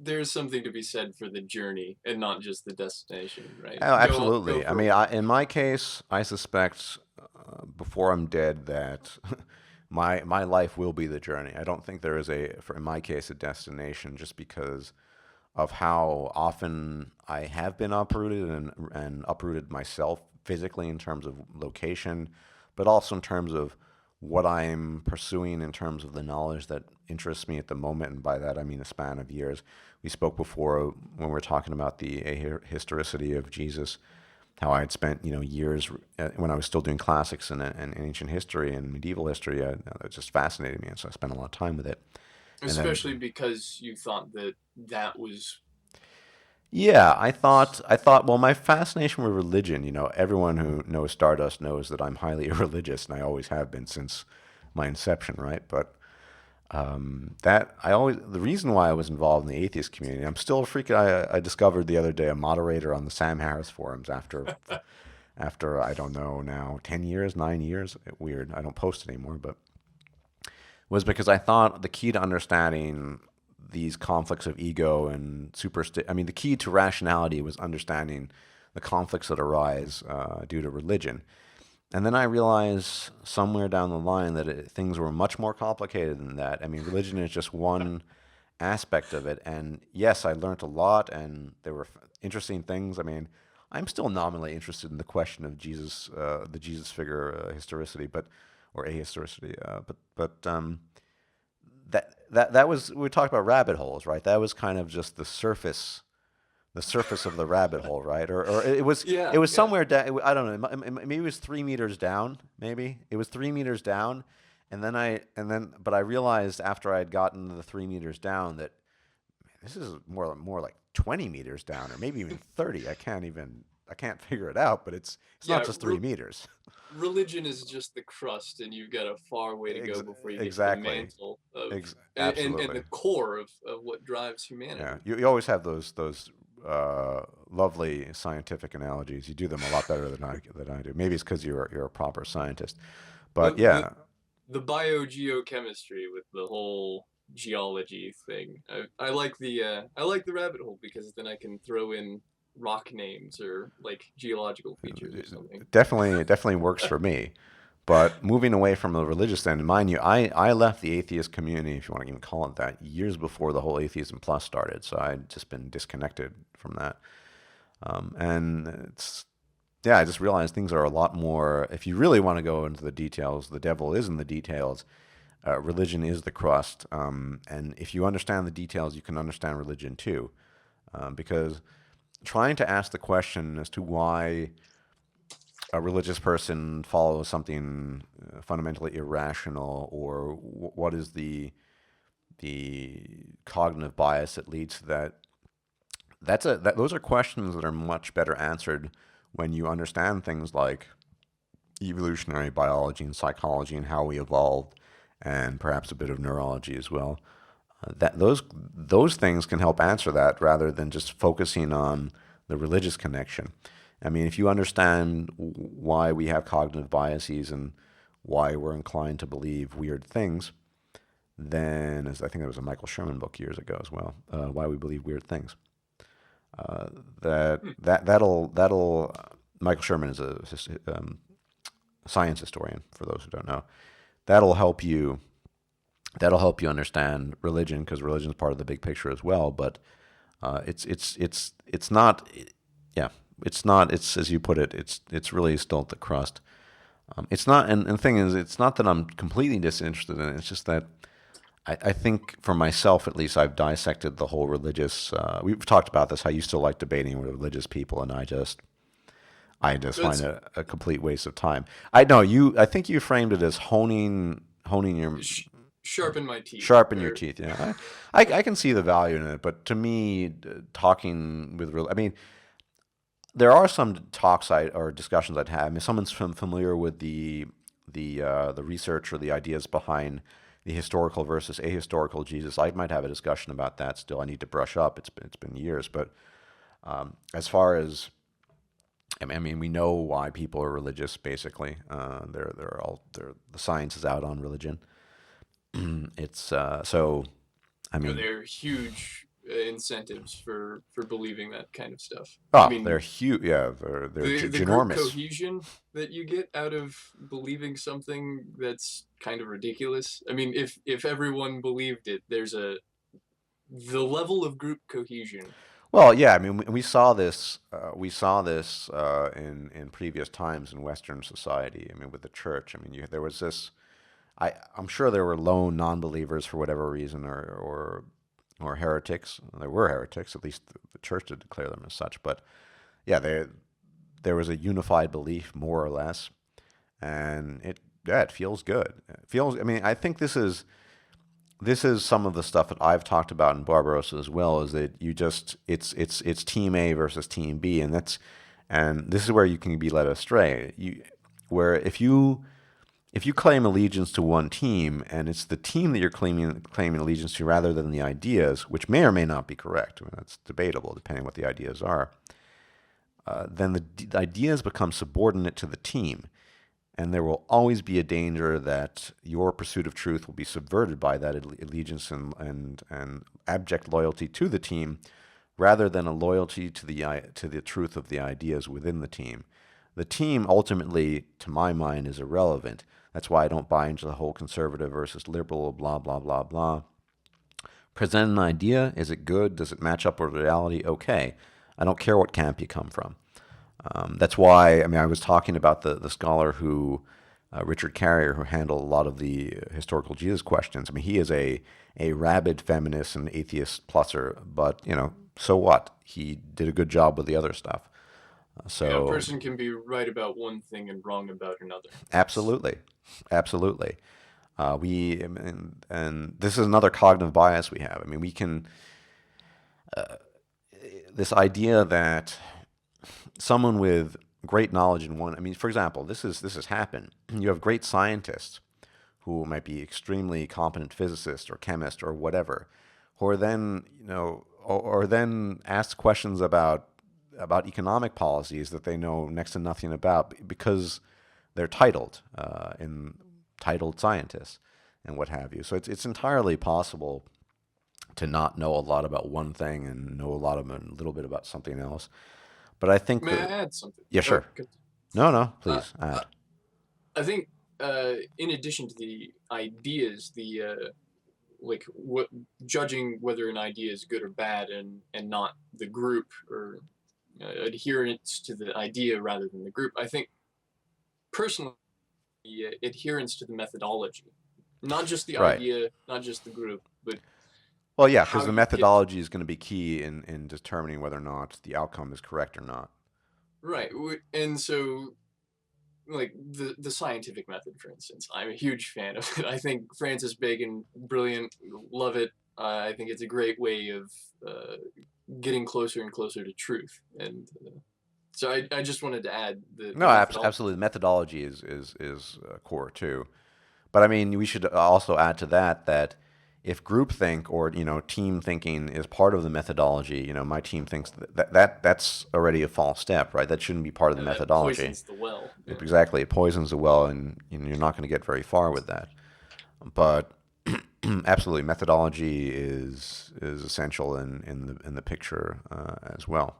there's something to be said for the journey and not just the destination, right? Oh, Go absolutely. I for a mean, walk. in my case, I suspect before I'm dead that my life will be the journey. I don't think there is in my case, a destination, just because of how often I have been uprooted and uprooted myself physically in terms of location, but also in terms of what I'm pursuing in terms of the knowledge that interests me at the moment. And by that, I mean a span of years. We spoke before when we were talking about the ahistoricity of Jesus, how I had spent years when I was still doing classics and ancient history and medieval history. It just fascinated me, and so I spent a lot of time with it. And then Especially because you thought that was yeah, I thought, well, my fascination with religion, everyone who knows Stardust knows that I'm highly irreligious, and I always have been since my inception, right? But the reason why I was involved in the atheist community, I'm still freaking. I discovered the other day a moderator on the Sam Harris forums after I don't know now 10 years, 9 years. Weird. I don't post anymore, but was because I thought the key to understanding these conflicts of ego and I mean, the key to rationality was understanding the conflicts that arise due to religion. And then I realized somewhere down the line that things were much more complicated than that. I mean, religion is just one aspect of it. And yes, I learned a lot, and there were interesting things. I mean, I'm still nominally interested in the question of Jesus, the Jesus figure historicity, or ahistoricity. But that was, we talked about rabbit holes, right? That was kind of just the surface of the rabbit hole, right? Or it was yeah, it was yeah. somewhere down. I don't know. Maybe it was 3 meters down. Maybe it was 3 meters down, but I realized after I had gotten to the 3 meters down that this is more like 20 meters down, or maybe even 30. I can't figure it out. But it's not Yeah, just 3 meters. religion is just the crust, and you've got a far way to go Ex- before you get to the exactly. mantle of and Absolutely. the core of what drives Yeah, humanity. you always have those lovely scientific analogies. You do them a lot better than I do. Maybe it's because you're a proper scientist. Well, But yeah, the biogeochemistry with the whole geology thing. I like the rabbit hole because then I can throw in rock names or like geological features or something. it definitely works for me. But moving away from the religious end, mind you, I left the atheist community, if you want to even call it that, years before the whole Atheism Plus started. So I'd just been disconnected from that. And yeah, I just realized things are a lot more. If you really want to go into the details, the devil is in the details. Religion is the crust. And if you understand the details, you can understand religion too. Because trying to ask the question as to why a religious person follows something fundamentally irrational, or what is the cognitive bias that leads to that? Those are questions that are much better answered when you understand things like evolutionary biology and psychology and how we evolved, and perhaps a bit of neurology as well. Those things can help answer that rather than just focusing on the religious connection. I mean, if you understand why we have cognitive biases and why we're inclined to believe weird things, then, as I think there was a Michael Sherman book years ago as well, why we believe weird things. Hmm. That'll Michael Sherman is a science historian, for those who don't know. That'll help you that'll help you understand religion, because religion is part of the big picture as well. But it's not, yeah, it's not. It's, as you put it, it's really still at the crust. It's not, and the thing is, it's not that I'm completely disinterested in it. It's just that I think for myself, at least, I've dissected the whole religious. We've talked about this. How you still like debating with religious people, and I just find That's it a complete waste of time. I know you. I think you framed it as honing your sh- sharpen my teeth. sharpen your Or teeth. Yeah, I can see the value in it, but to me, talking with real, I mean, there are some talks or discussions I'd have. I mean, if someone's familiar with the research or the ideas behind the historical versus ahistorical Jesus, I might have a discussion about that. Still, I need to brush up. It's been years, but as far as, I mean, we know why people are religious. Basically, the science is out on religion. It's so. I mean, they're huge incentives for believing that kind of stuff. I oh, they're mean, huge. Yeah, they're the group ginormous. cohesion that you get out of believing something that's kind of ridiculous. I mean, if everyone believed it, there's a the level of group cohesion. Well, yeah, I mean, we saw this. We saw this in previous times in Western society. I mean, with the church. I mean, there was this. I'm sure there were lone non-believers for whatever reason, or heretics. There were heretics. At least the church did declare them as such. But yeah, there was a unified belief, more or less, and it feels good. It feels. I mean, I think this is some of the stuff that I've talked about in Barbarossa as well. Is that you just it's team A versus team B, and this is where you can be led astray. Where if you claim allegiance to one team, and it's the team that you're claiming allegiance to rather than the ideas, which may or may not be correct. I mean, that's debatable depending on what the ideas are. Then the ideas become subordinate to the team, and there will always be a danger that your pursuit of truth will be subverted by that allegiance and abject loyalty to the team, rather than a loyalty to the truth of the ideas within the team. The team ultimately, to my mind, is irrelevant. That's why I don't buy into the whole conservative versus liberal, blah blah blah blah. Present an idea. Is it good? Does it match up with reality? Okay. I don't care what camp you come from. That's why, I mean, I was talking about the scholar Richard Carrier, who handled a lot of the historical Jesus questions. I mean, he is a rabid feminist and atheist pluser, but, so what? He did a good job with the other stuff. Yeah, a So, person can be right about one thing and wrong about another. It's absolutely. Absolutely. And this is another cognitive bias we have. I mean, this idea that someone with great knowledge in one. I mean, for example, this has happened. You have great scientists who might be extremely competent physicists or chemists or whatever, who are then or then asked questions about economic policies that they know next to nothing about, because they're titled scientists and what have you. So it's entirely possible to not know a lot about one thing and know a little bit about something else. But I think may I that, add something? yeah, Oh, sure. No, no, uh, please add. I think in addition to the ideas, the like what judging whether an idea is good or bad, and not the group or adherence to the idea rather than the group. I think personally, adherence to the methodology, not just the Right. idea, not just the group, but Well, yeah, because how the you get methodology is going to be key in determining whether or not the outcome is correct or not. right. And so like the scientific method, for instance. I'm a huge fan of it. I think Francis Bacon, brilliant, love it. I think it's a great way of getting closer and closer to truth. And so I just wanted to add the No, methodology. absolutely. The methodology is core too. But I mean, we should also add to that that if groupthink or team thinking is part of the methodology, my team thinks that's already a false step, right? That shouldn't be part of the And that methodology. poisons the well. Yeah. Exactly, it poisons the well, and you're not going to get very far with that. But absolutely, methodology is essential in the picture as well.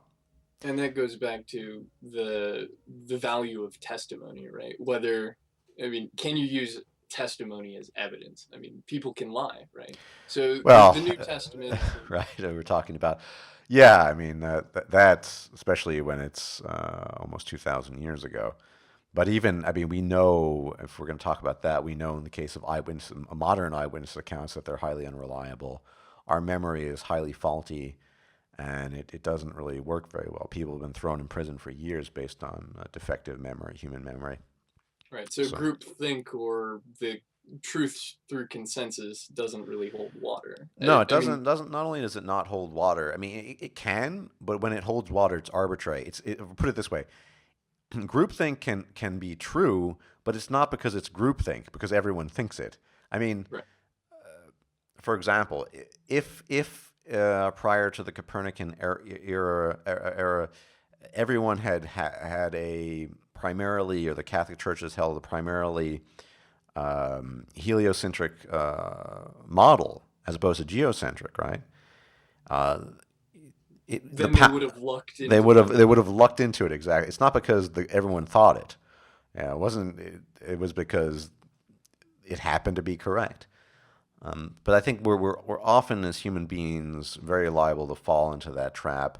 And that goes back to the value of testimony, right? Whether, I mean, can you use testimony as evidence? I mean, people can lie, right? So Well, the New Testament and right, we're talking about, yeah, I mean, that's especially when it's almost 2,000 years ago. But even, I mean, we know, if we're going to talk about that, we know in the case of eyewitness, modern eyewitness accounts that they're highly unreliable. Our memory is highly faulty, and it doesn't really work very well. People have been thrown in prison for years based on defective memory, human memory. right, so So, groupthink or the truth through consensus doesn't really hold water. no, it I mean, doesn't. Not only does it not hold water, I mean, it can, but when it holds water, it's arbitrary. Put it this way: groupthink can be true, but it's not because it's groupthink, because everyone thinks it. I mean, right, for example, if prior to the Copernican era, everyone had a primarily, or the Catholic Church has held a primarily heliocentric model as opposed to geocentric, right? Uh, then they would have lucked they into would the have other they would one. have lucked into it exactly. It's not because everyone thought it. Yeah, it wasn't. It was because it happened to be correct. But I think we're often as human beings very liable to fall into that trap.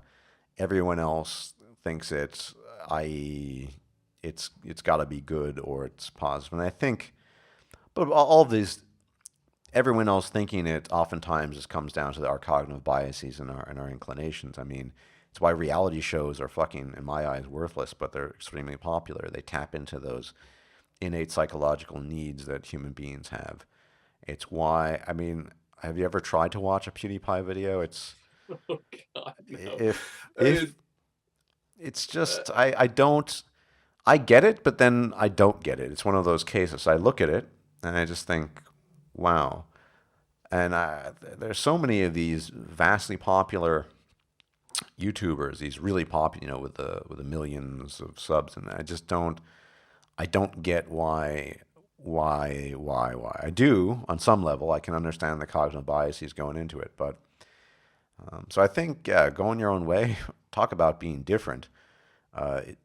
Everyone else thinks it's, i.e., it's got to be good or it's positive. And I think, but all of these, everyone else thinking it, oftentimes just comes down to our cognitive biases and our inclinations. I mean, it's why reality shows are fucking, in my eyes, worthless, but they're extremely popular. They tap into those innate psychological needs that human beings have. It's why, I mean, have you ever tried to watch a PewDiePie video? Oh God, no. If it's Uh, just, I don't, I get it, but then I don't get it. It's one of those cases. I look at it and I just think, wow. And there's so many of these vastly popular YouTubers, these really popular, with the millions of subs, and I don't get why. I do on some level. I can understand the cognitive biases going into it, but so I think, yeah, going your own way. Talk about being different. Uh, it,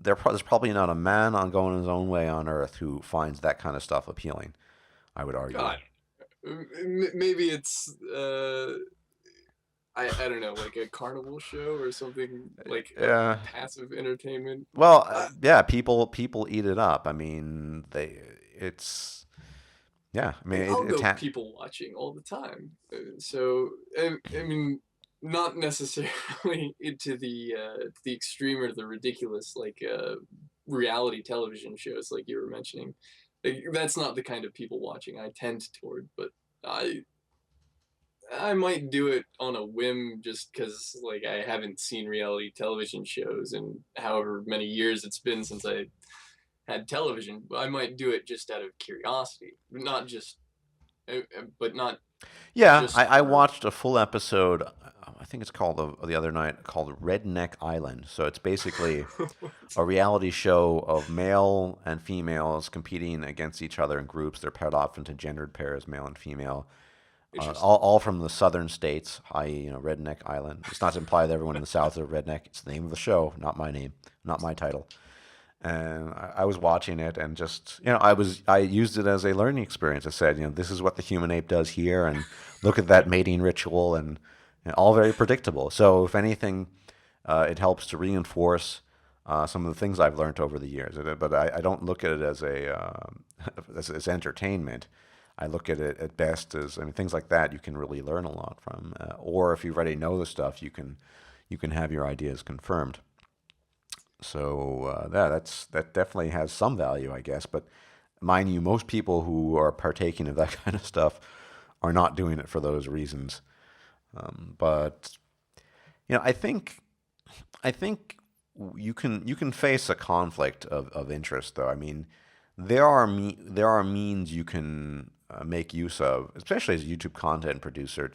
there's probably not a man on going his own way on earth who finds that kind of stuff appealing. I would argue. God, maybe it's I don't know, like a carnival show or something, like a Yeah. passive entertainment. Well, Uh, yeah. People eat it up. I mean, it's yeah. I mean, I'll it's go people watching all the time. So I mean, not necessarily into the extreme or the ridiculous, like reality television shows like you were mentioning. Like, that's not the kind of people watching I tend toward, but I I might do it on a whim just because like I haven't seen reality television shows in however many years it's been since I had television. I might do it just out of curiosity, not just, but not yeah. just I for. watched a full episode. I think it's called the other night called Redneck Island. So it's basically a reality show of male and females competing against each other in groups. They're paired off into gendered pairs, male and female, Interesting. all from the southern states, i.e., Redneck Island. It's not to imply that everyone in the South is a redneck. It's the name of the show, not my name, not my title. And I was watching it, and just I used it as a learning experience. I said, this is what the human ape does here, and look at that mating ritual, and all very predictable. So if anything, it helps to reinforce some of the things I've learned over the years. But I don't look at it as as entertainment. I look at it at best as, I mean, things like that you can really learn a lot from. Or if you already know the stuff, you can have your ideas confirmed. So that definitely has some value, I guess. But mind you, most people who are partaking of that kind of stuff are not doing it for those reasons. But I think you can face a conflict of interest, though. I mean, there are means you can make use of, especially as a YouTube content producer,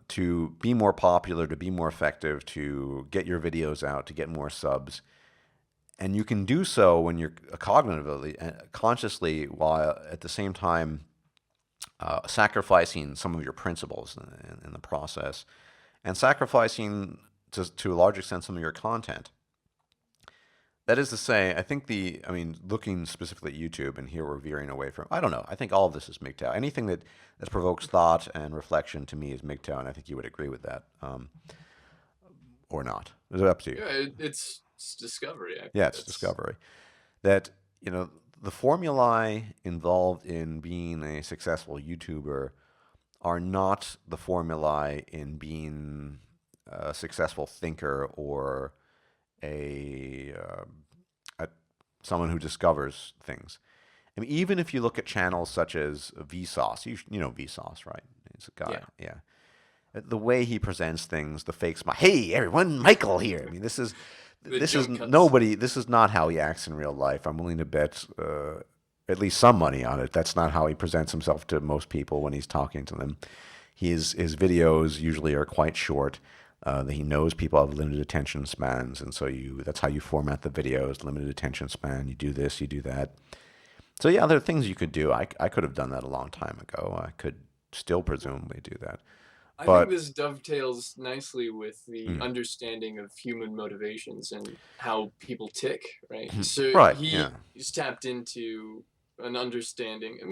to be more popular, to be more effective, to get your videos out, to get more subs. And you can do so when you're cognitively, consciously, while at the same time sacrificing some of your principles in the process, and sacrificing to a large extent some of your content. That is to say, I mean, looking specifically at YouTube, and here we're veering away from, I don't know, I think all of this is MGTOW. Anything that provokes thought and reflection to me is MGTOW, and I think you would agree with that, or not. It's up to you. Yeah, it's discovery. I Yeah, think it's that's discovery. That, the formulae involved in being a successful YouTuber are not the formulae in being a successful thinker or a, a someone who discovers things. I mean, even if you look at channels such as Vsauce, you know Vsauce, right? He's a guy, yeah. yeah. The way he presents things, the fake smile. Hey, everyone, Michael here. I mean, The this is jump cuts. nobody. This is not how he acts in real life. I'm willing to bet at least some money on it. That's not how he presents himself to most people when he's talking to them. His videos usually are quite short. He knows people have limited attention spans, and so that's how you format the videos. Limited attention span. You do this, you do that. So yeah, there are things you could do. I could have done that a long time ago. I could still presumably do that. I think But this dovetails nicely with the mm, understanding of human motivations and how people tick, right? So right, yeah. he's tapped into an understanding, and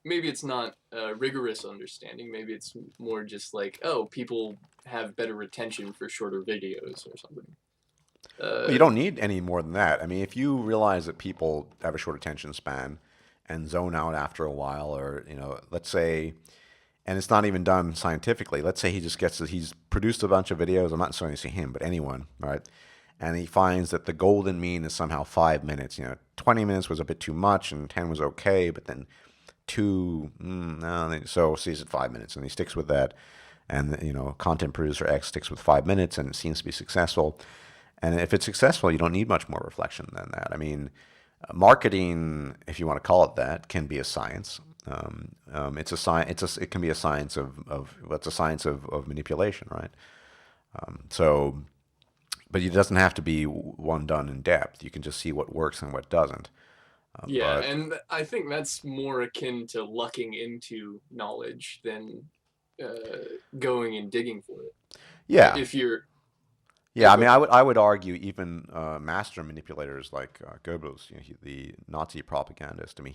maybe it's not a rigorous understanding. Maybe it's more just like, oh, people have better retention for shorter videos or something. Well, you Uh, don't need any more than that. I mean, if you realize that people have a short attention span and zone out after a while, or let's say, and it's not even done scientifically. Let's say he's produced a bunch of videos. I'm not saying to him, but anyone, right? And he finds that the golden mean is somehow 5 minutes. 20 minutes was a bit too much, and 10 was okay, but then two, no, so sees it 5 minutes, and he sticks with that. And content producer X sticks with 5 minutes, and it seems to be successful. And if it's successful, you don't need much more reflection than that. I mean, marketing, if you want to call it that, can be a science. It's a science. It can be a science what's a science of manipulation, right? So, but it doesn't have to be one done in depth. You can just see what works and what doesn't. yeah, But and I think that's more akin to lucking into knowledge than going and digging for it. yeah, If you're, yeah, yeah. I go mean, ahead. I would argue even master manipulators like Goebbels, the Nazi propagandist. I mean,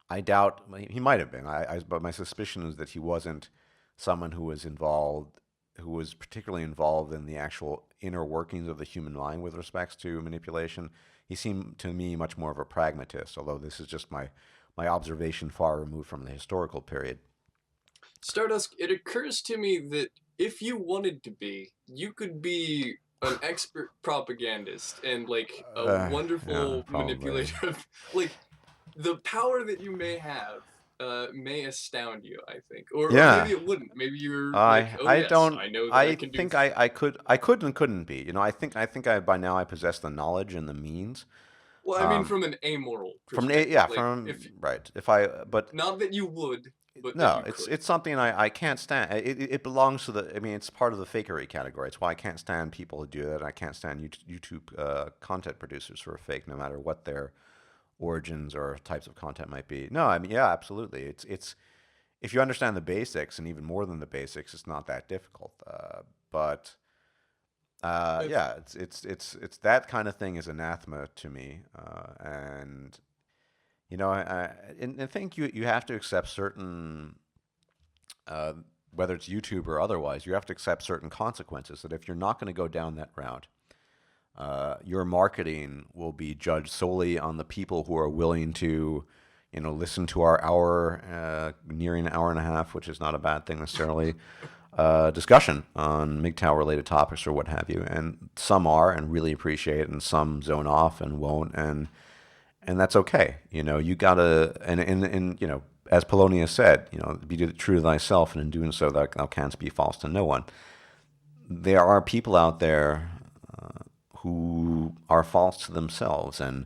I doubt he might have been. But my suspicion is that he wasn't someone who was particularly involved in the actual inner workings of the human mind with respects to manipulation. He seemed to me much more of a pragmatist, although this is just my observation far removed from the historical period. Stardust, it occurs to me that if you wanted to be, you could be an expert propagandist and like a Yeah, wonderful probably. manipulator of like the power that you may have may astound you, I think. Or maybe Yeah, it wouldn't. Maybe you're like, I oh I yes, don't. I know that I I can do think I could and couldn't be. I by now I possess the knowledge and the means. well, I mean Um, from an amoral from yeah, perspective. Like if from right. If I but not that you would, but that No, you it's could. it's something I can't stand. It belongs to the. I mean, it's part of the fakery category. It's why I can't stand people who do that. I can't stand YouTube content producers who are fake, no matter what their origins or types of content might be. No, I mean, yeah, absolutely. It's if you understand the basics, and even more than the basics, it's not that difficult. But If yeah, it's that kind of thing is anathema to me, and I think you have to accept certain uh, whether it's YouTube or otherwise, you have to accept certain consequences. That if you're not going to go down that route, your marketing will be judged solely on the people who are willing to, listen to our hour, nearing an hour and a half, which is not a bad thing necessarily, discussion on MGTOW related topics or what have you. And some are and really appreciate it, and some zone off and won't, and that's okay. You gotta, and as Polonius said, be true to thyself, and in doing so, thou canst be false to no one. There are people out there who are false to themselves, and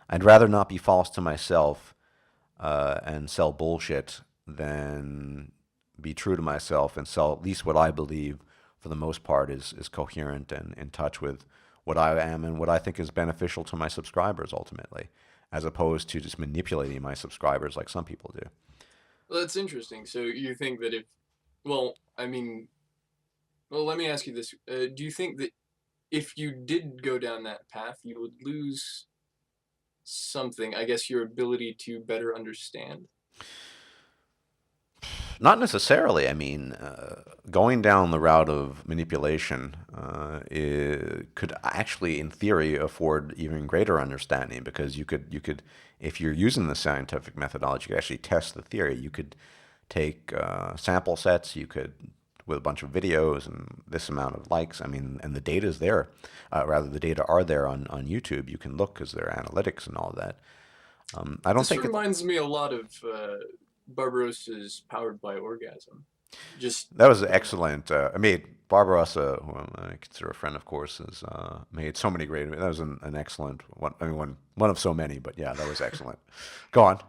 I'd rather not be false to myself and sell bullshit than be true to myself and sell at least what I believe for the most part is coherent and in touch with what I am and what I think is beneficial to my subscribers ultimately, as opposed to just manipulating my subscribers like some people do. Well, that's interesting. So you think that well, I mean, well, let me ask you this: do you think that if you did go down that path, you would lose something? I guess your ability to better understand. Not necessarily. I mean, going down the route of manipulation could actually, in theory, afford even greater understanding because you could, if you're using the scientific methodology, you could actually test the theory. You could take sample sets. You could with a bunch of videos and this amount of likes. I mean, and the data is there. Rather, the data are there on YouTube. You can look because there are analytics and all of that. I don't This think reminds me a lot of Barbarossa's "Powered by Orgasm." Just that was excellent. I mean, Barbarossa, who I consider a friend, of course, has made so many great. That was an excellent one. I mean, one of so many, but yeah, that was excellent. Go on.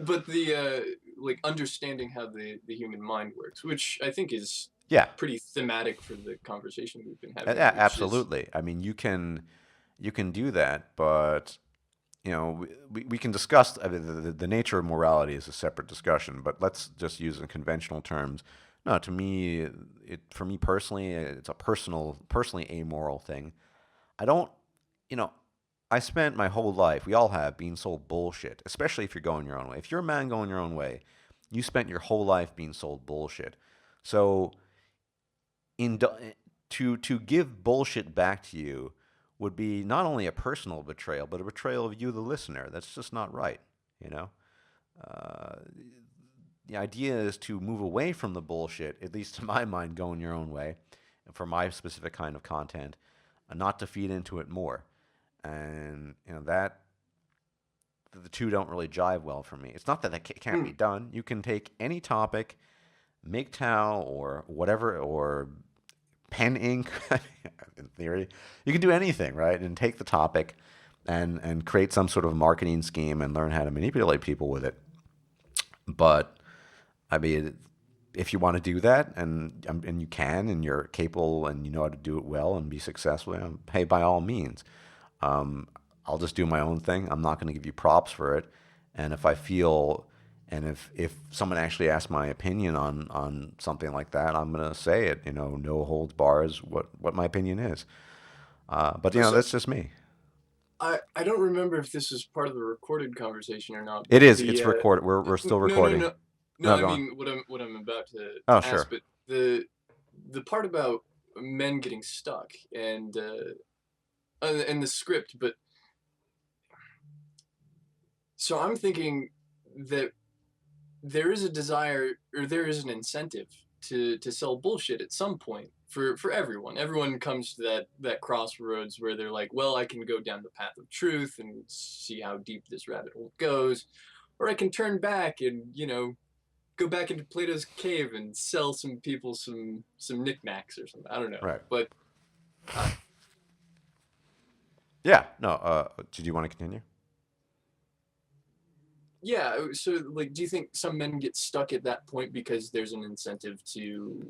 but the like understanding how the human mind works, which I think is Yeah, pretty thematic for the conversation we've been having, yeah, which is absolutely. I mean, you can do that, but we can discuss. I mean, the nature of morality is a separate discussion, but let's just use in conventional terms. No, to me, for me personally, it's a personally amoral thing. I don't, you know, I spent my whole life, we all have, being sold bullshit, especially if you're going your own way. If you're a man going your own way, you spent your whole life being sold bullshit. So, in to give bullshit back to you would be not only a personal betrayal, but a betrayal of you, the listener. That's just not right, you know. Uh, the idea is to move away from the bullshit, at least to my mind, going your own way, for my specific kind of content, and not to feed into it more. And that the two don't really jive well for me. It's not that it can't be hmm, done. You can take any topic, make towel or whatever, or pen ink, in theory. You can do anything, right? And take the topic and create some sort of marketing scheme and learn how to manipulate people with it. But I mean, if you want to do that and you can and you're capable and you know how to do it well and be successful, hey, by all means. Um, I'll just do my own thing. I'm not going to give you props for it. And if I feel, and if someone actually asks my opinion on something like that, I'm going to say it. No holds bars. What my opinion is. But so that's just me. I don't remember if this was part of the recorded conversation or not, It but is. It's the recorded. We're still no no recording. no no, No, I go on. mean what I'm about Oh, to ask, sure. but the part about men getting stuck and the script, but so I'm thinking that there is a desire or there is an incentive to sell bullshit at some point for everyone. Everyone comes to that crossroads where they're like, well, I can go down the path of truth and see how deep this rabbit hole goes, or I can turn back and go back into Plato's cave and sell some people some knickknacks or something. I don't know, Right. but uh, Yeah. No. Did you want to continue? yeah. So, like, do you think some men get stuck at that point because there's an incentive to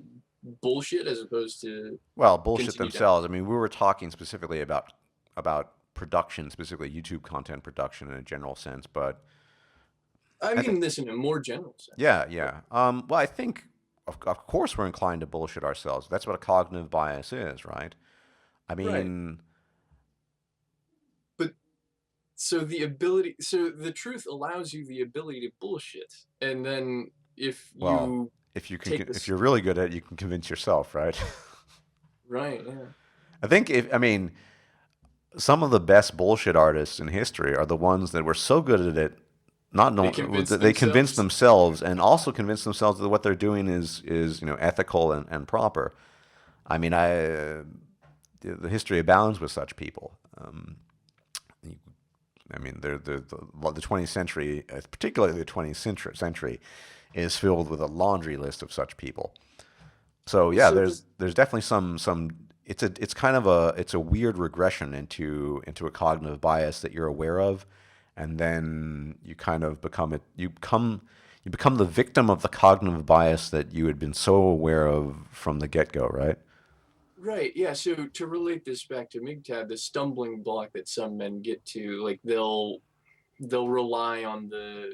bullshit as opposed to Well, bullshit continue down? themselves. I mean, we were talking specifically about production, specifically YouTube content production in a general sense, but I I think mean this in a more general sense. yeah, But yeah. Well, I think of course we're inclined to bullshit ourselves. That's what a cognitive bias is, right? I right. mean, But so the truth allows you the ability to bullshit. And then if well, you take if this you're really good at it, you can convince yourself, right? right, yeah. I mean, some of the best bullshit artists in history are the ones that were so good at it not They no, convince they convince themselves. themselves and also convince themselves that what they're doing is ethical and proper. I mean, the history abounds with such people. I mean, the 20th century, particularly the 20th century, is filled with a laundry list of such people. So yeah, So there's definitely some. It's kind of a weird regression into a cognitive bias that you're aware of, and then you kind of become the victim of the cognitive bias that you had been so aware of from the get-go, right? right, yeah. So to relate this back to MGTOW, the stumbling block that some men get to, like they'll rely on the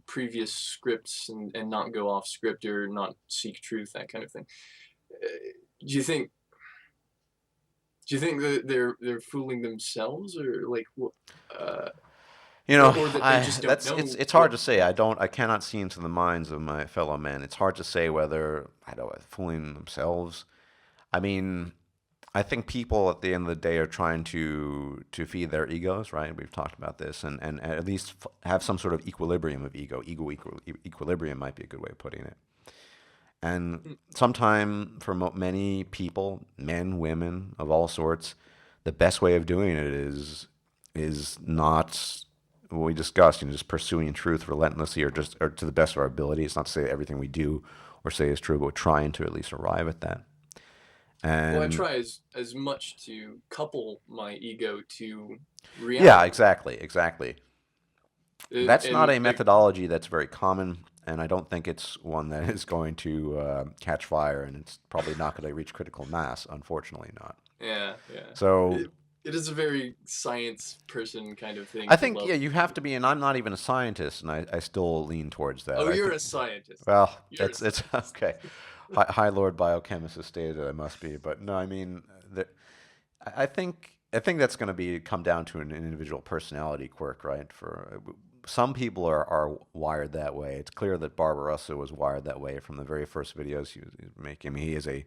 previous scripts and not go off script or not seek truth, that kind of thing. Uh, do you think do you think that they're fooling themselves, or like uh, You know, or that they I just don't that's know it's hard what? to say. I cannot see into the minds of my fellow men. It's hard to say whether I don't know, fooling themselves. I mean, I think people at the end of the day are trying to feed their egos, right? We've talked about this, and at least have some sort of equilibrium of ego. Equilibrium might be a good way of putting it. And sometime for many people, men, women of all sorts, the best way of doing it is not what we discussed, just pursuing truth relentlessly or to the best of our ability. It's not to say that everything we do or say is true, but we're trying to at least arrive at that. Well, I And try as much to couple my ego to yeah, reality, exactly. That's not and a methodology that's very common, and I don't think it's one that is going to catch fire, and it's probably not going to reach critical mass. Unfortunately, not. yeah, yeah. So It is a very science person kind of thing I to think love. yeah, you have to be, and I'm not even a scientist, and I still lean towards that. Oh, I you're think, a scientist. well, You're a it's scientist. okay. High Lord biochemist has stated that I must be, but no, I mean, I think that's going to be come down to an individual personality quirk, right? For some people are wired that way. It's clear that Barbarossa was wired that way from the very first videos he was making. I mean, he is a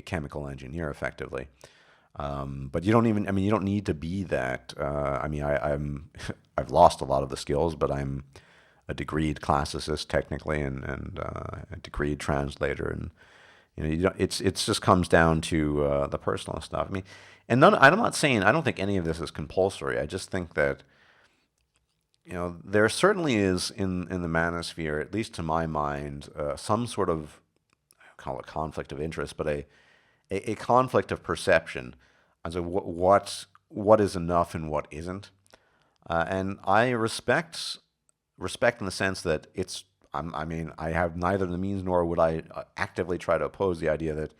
chemical engineer, effectively. But you don't even, I mean, you don't need to be that. I mean, I've lost a lot of the skills, but I'm a degreed classicist technically, and a degreed translator, and it's just comes down to the personal stuff. I mean, and I'm not saying I don't think any of this is compulsory. I just think that there certainly is in the manosphere, at least to my mind, some sort of call it conflict of interest, but a conflict of perception as to what is enough and what isn't. And I respect in the sense that I mean, I have neither the means nor would I actively try to oppose the idea that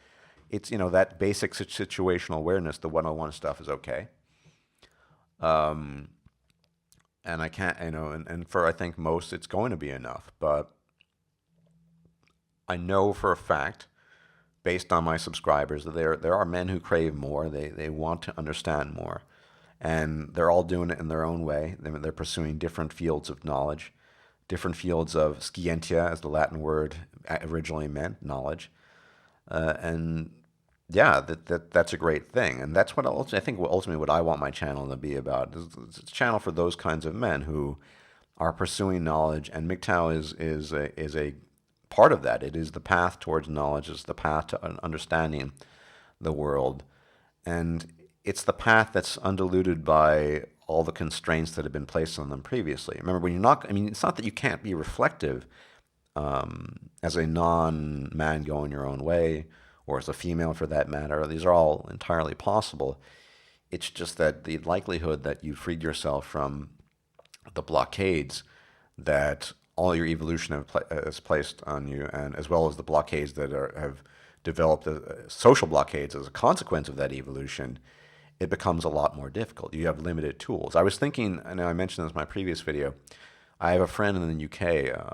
it's that basic situational awareness, the 101 stuff is okay. Um, and I can't, and for I think most, it's going to be enough. But I know for a fact, based on my subscribers, that there are men who crave more. They want to understand more, and they're all doing it in their own way. They're pursuing different fields of knowledge, different fields of scientia, as the Latin word originally meant, knowledge, and yeah, that's a great thing, and that's what I think. Ultimately, what I want my channel to be about is it's a channel for those kinds of men who are pursuing knowledge, and MGTOW is a part of that. It is the path towards knowledge. It's the path to understanding the world, and it's the path that's undiluted by all the constraints that have been placed on them previously. Remember, when you're not, I mean, it's not that you can't be reflective as a non-man going your own way, or as a female for that matter. These are all entirely possible. It's just that the likelihood that you freed yourself from the blockades that all your evolution has placed on you, and as well as the blockades that have developed social blockades as a consequence of that evolution, it becomes a lot more difficult. You have limited tools. I was thinking, I know I mentioned this in my previous video. I have a friend in the UK,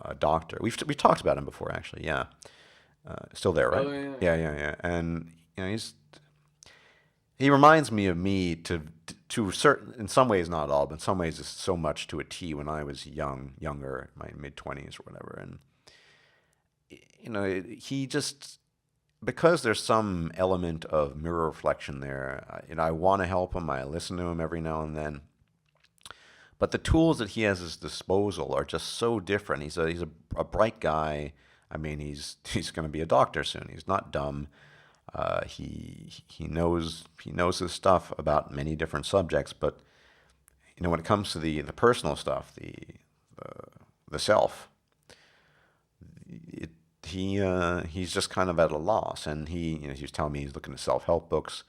a doctor. We talked about him before, actually. Yeah, still there, right? Oh yeah, Yeah, yeah, yeah. And he reminds me of me to certain, in some ways not all, but in some ways it's so much to a T when I was younger, my mid 20s or whatever. And he just, because there's some element of mirror reflection there. I want to help him. I listen to him every now and then, But the tools that he has at his disposal are just so different. He's a bright guy. I mean, he's going to be a doctor soon. He's not dumb. He knows his stuff about many different subjects. But when it comes to the personal stuff, the self, it, he's just kind of at a loss. And he was telling me he's looking at self-help books,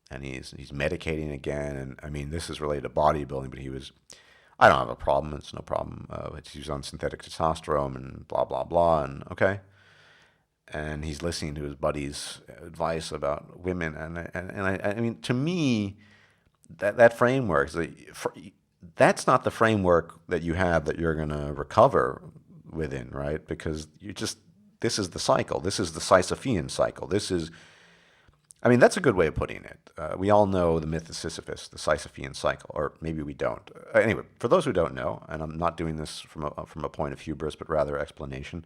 and he's medicating again. And I mean, this is related to bodybuilding, but I don't have a problem. It's no problem. He's on synthetic testosterone and blah blah blah. And okay, and he's listening to his buddy's advice about women. I mean, to me, that framework that's not the framework that you have that you're going to recover within, right? Because this is the cycle. This is the Sisyphean cycle. I mean, that's a good way of putting it. We all know the myth of Sisyphus, the Sisyphean cycle, or maybe we don't. Anyway, for those who don't know, and I'm not doing this from a point of hubris, but rather explanation.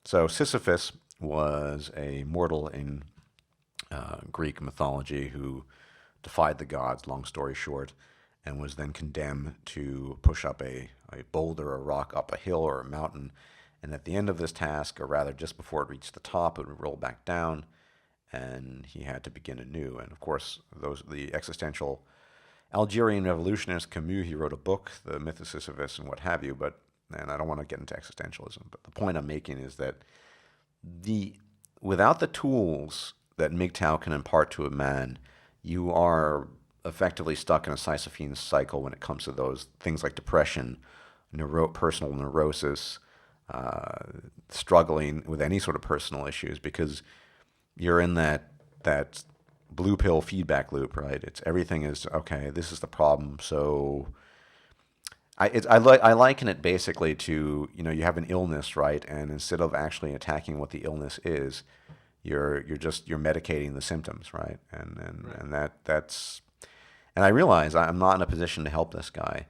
So Sisyphus was a mortal in Greek mythology who defied the gods, long story short, and was then condemned to push up a boulder or rock up a hill or a mountain. And at the end of this task, or rather just before it reached the top, it would roll back down, and he had to begin anew. And of course, the existential Algerian revolutionist Camus, he wrote a book, The Myth of Sisyphus and what have you, and I don't want to get into existentialism, but the point I'm making is that without the tools that MGTOW can impart to a man, you are effectively stuck in a Sisyphean cycle when it comes to those things like depression, personal neurosis, struggling with any sort of personal issues, because you're in that blue pill feedback loop, right? Everything is okay. This is the problem. So I liken it basically to, you have an illness, right? And instead of actually attacking what the illness is, you're medicating the symptoms, right? And that's and I realize I'm not in a position to help this guy.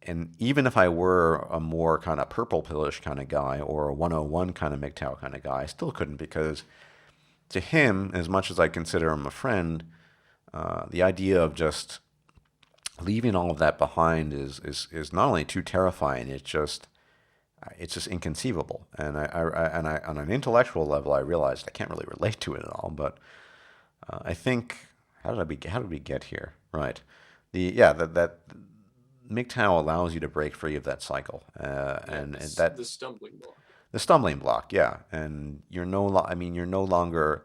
And even if I were a more kind of purple pillish kind of guy or a 101 kind of MGTOW kind of guy, I still couldn't, because to him, as much as I consider him a friend, the idea of just leaving all of that behind is not only too terrifying, it's just inconceivable. And I on an intellectual level, I realized I can't really relate to it at all. But I think how did we get here? Right. That MGTOW allows you to break free of that cycle, and that the stumbling block. The stumbling block, yeah, and you're no longer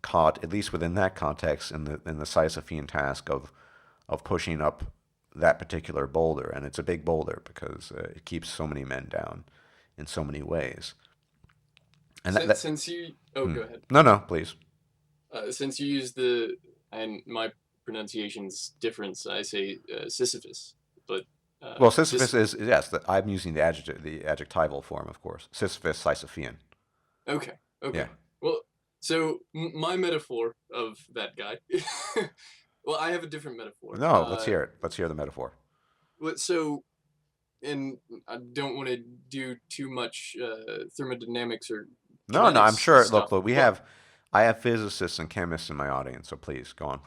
caught, at least within that context, in the Sisyphean task of pushing up that particular boulder, and it's a big boulder because it keeps so many men down in so many ways. And since you go ahead. No, please. Since you use and my pronunciation's different, I say Sisyphus, but well, Sisyphus is, yes. I'm using the adjectival form, of course. Sisyphus, Sisyphean. Okay. Yeah. Well, so my metaphor of that guy. Well, I have a different metaphor. No, let's hear it. Let's hear the metaphor. So, and I don't want to do too much thermodynamics or No, I'm sure. stuff, Look, I have physicists and chemists in my audience, so please go on.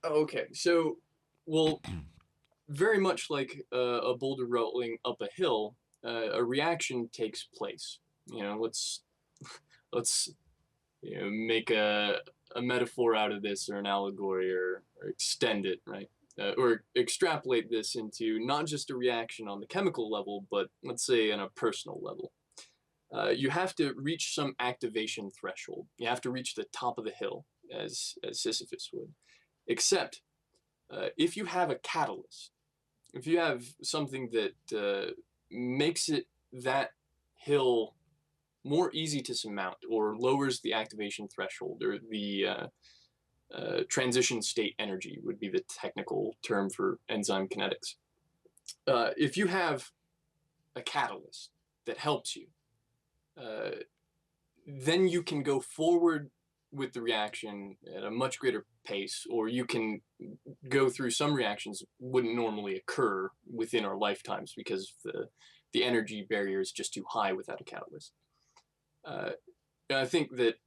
Okay, so, well, very much like a boulder rolling up a hill, a reaction takes place. Let's make a metaphor out of this, or an allegory, or extend it, right? Or extrapolate this into not just a reaction on the chemical level, but let's say on a personal level. You have to reach some activation threshold. You have to reach the top of the hill, as Sisyphus would. Except, if you have a catalyst, if you have something that makes that hill more easy to surmount, or lowers the activation threshold, or the transition state energy would be the technical term for enzyme kinetics. If you have a catalyst that helps you, then you can go forward with the reaction at a much greater pace, or you can go through some reactions wouldn't normally occur within our lifetimes because the energy barrier is just too high without a catalyst. I think that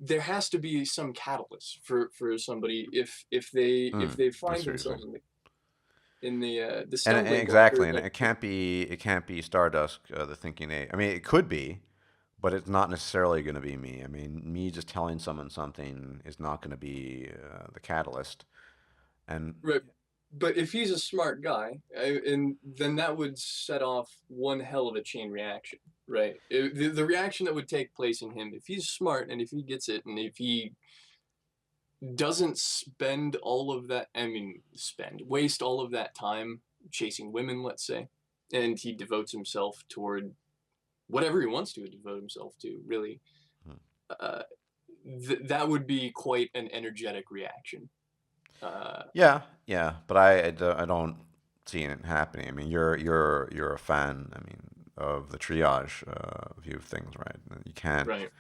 there has to be some catalyst for somebody if they find themselves in in the And sound wave exactly, walker. and it can't be Stardust, the Thinking-Ape. I mean, it could be, but it's not necessarily going to be me. I mean, me just telling someone something is not going to be the catalyst. And Right. But if he's a smart guy, and then that would set off one hell of a chain reaction, right? The reaction that would take place in him, if he's smart and if he gets it, and if he doesn't spend all of that, I mean, waste all of that time chasing women, let's say, and he devotes himself toward whatever he wants to devote himself to, really, uh, that would be quite an energetic reaction. Uh, yeah, yeah, but I don't see it happening. I mean, you're a fan. I mean, of the triage view of things, right? right.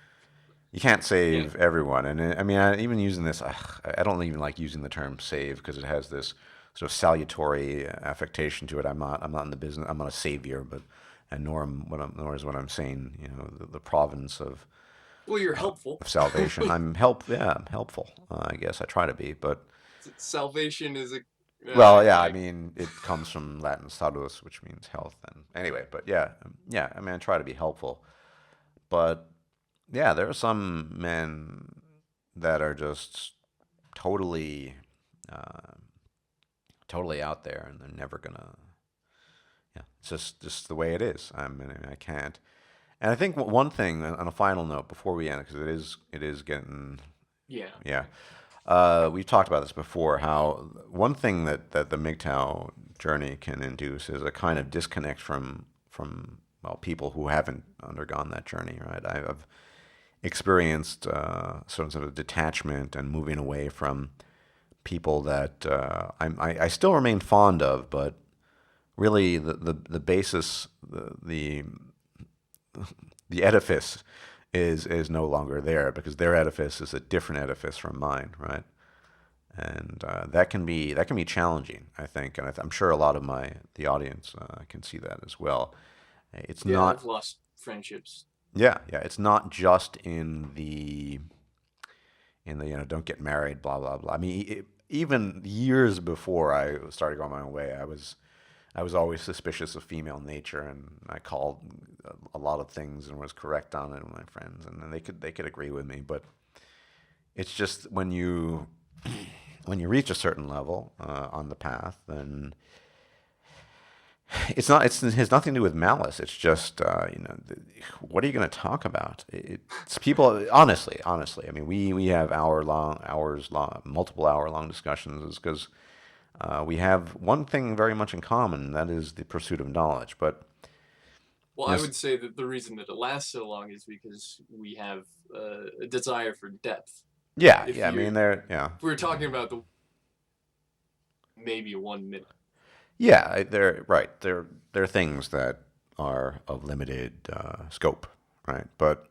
You can't Yeah. save everyone, and I mean, even using this, I don't even like using the term save because it has this sort of salutary affectation to it. I'm not in the business. I'm not a savior, but and nor is what I'm saying. You know, the province Well, you're helpful. of salvation. Yeah, I'm helpful. I guess I try to be, but Salvation is a. well, yeah. I mean, it comes from Latin salus, which means health. And anyway, but yeah, yeah. I mean, I try to be helpful, but yeah, there are some men that are just totally, uh, totally out there, and they're never gonna. Yeah, it's just the way it is. I mean, I can't. And I think one thing on a final note before we end, because it is getting Yeah. yeah. We've talked about this before. How one thing that the MGTOW journey can induce is a kind of disconnect from well people who haven't undergone that journey. Right. I've experienced sort of detachment and moving away from people that I still remain fond of, but really the basis the edifice is no longer there because their edifice is a different edifice from mine, right? And that can be challenging, I think, and I'm sure a lot of the audience can see that as well. It's Yeah, I've not, lost friendships. yeah, yeah, it's not just in the don't get married, blah blah blah. I mean, even years before I started going my own way, I was always suspicious of female nature, and I called a lot of things and was correct on it with my friends, and then they could agree with me. But it's just when you reach a certain level on the path, then it has nothing to do with malice. It's just what are you going to talk about? It's people honestly. I mean, we have hours long, multiple hour long discussions because we have one thing very much in common, and that is the pursuit of knowledge. But Well, I yes, would say that the reason that it lasts so long is because we have a desire for depth. yeah, If yeah. I you mean, there, yeah, if we were talking about the maybe 1 minute. yeah. They're right. They're things that are of limited scope, right? But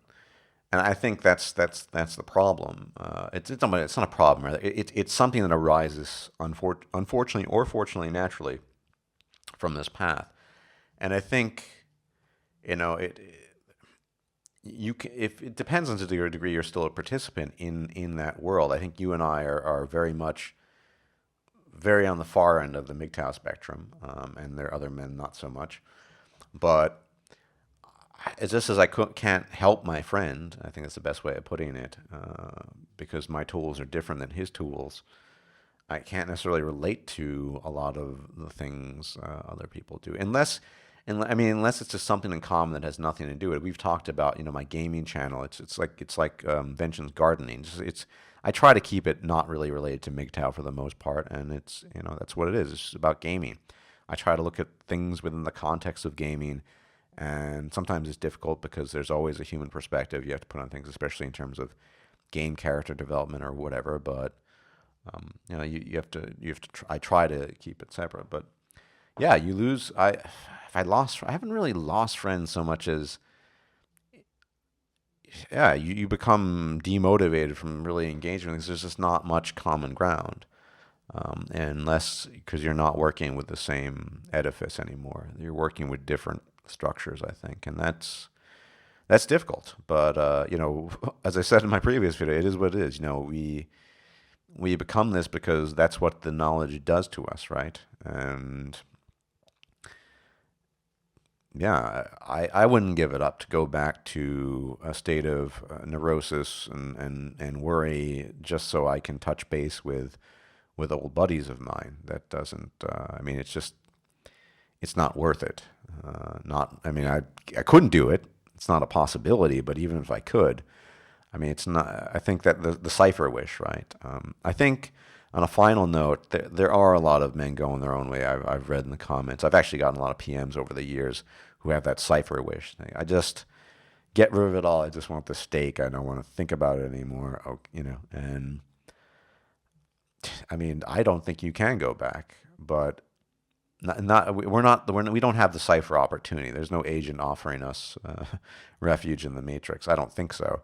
and I think that's the problem. It's not a problem. Rather. It's something that arises unfortunately or fortunately naturally from this path. And I think it you can, if it depends on to the degree you're still a participant in that world. I think you and I are very much very on the far end of the MGTOW spectrum, and there are other men not so much. But it's just as can't help my friend. I think that's the best way of putting it, because my tools are different than his tools. I can't necessarily relate to a lot of the things other people do, unless it's just something in common that has nothing to do with it. We've talked about my gaming channel. It's like Vengeance gardening. I try to keep it not really related to MGTOW for the most part, and it's that's what it is. It's just about gaming. I try to look at things within the context of gaming, and sometimes it's difficult because there's always a human perspective you have to put on things, especially in terms of game character development or whatever. But you have to I try to keep it separate. But yeah, you lose. I haven't really lost friends so much as yeah, you become demotivated from really engaging because there's just not much common ground. Unless because you're not working with the same edifice anymore. You're working with different structures, I think, and that's difficult. But as I said in my previous video, it is what it is. We we become this because that's what the knowledge does to us, right? And yeah, I wouldn't give it up to go back to a state of neurosis and worry just so I can touch base with old buddies of mine. That doesn't. I mean, it's not worth it. Not. I mean, I couldn't do it. It's not a possibility. But even if I could, I mean, it's not. I think that the cipher wish, right? I think on a final note, there are a lot of men going their own way. I've read in the comments. I've actually gotten a lot of PMs over the years who have that cipher wish thing. I just get rid of it all. I just want the steak. I don't want to think about it anymore. Oh, and I mean, I don't think you can go back, but we don't have the cipher opportunity. There's no agent offering us refuge in the matrix. I don't think so.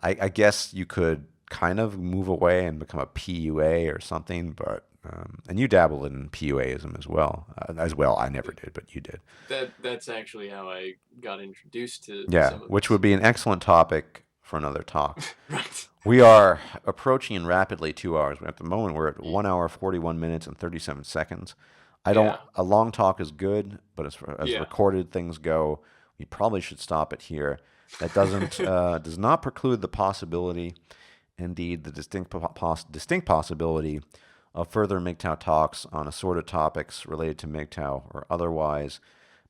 I guess you could kind of move away and become a PUA or something, but and you dabbled in PUAism as well. I never did, but you did. That's actually how I got introduced to Yeah, some of which this. would be an excellent topic for another talk. Right. We are approaching rapidly 2 hours. At the moment, we're at Y- 1 hour, 41 minutes, and 37 seconds. I don't. Yeah. A long talk is good, but as far as Yeah. recorded things go, we probably should stop it here. That does not preclude the possibility, indeed, the distinct possibility of further MGTOW talks on assorted topics related to MGTOW or otherwise.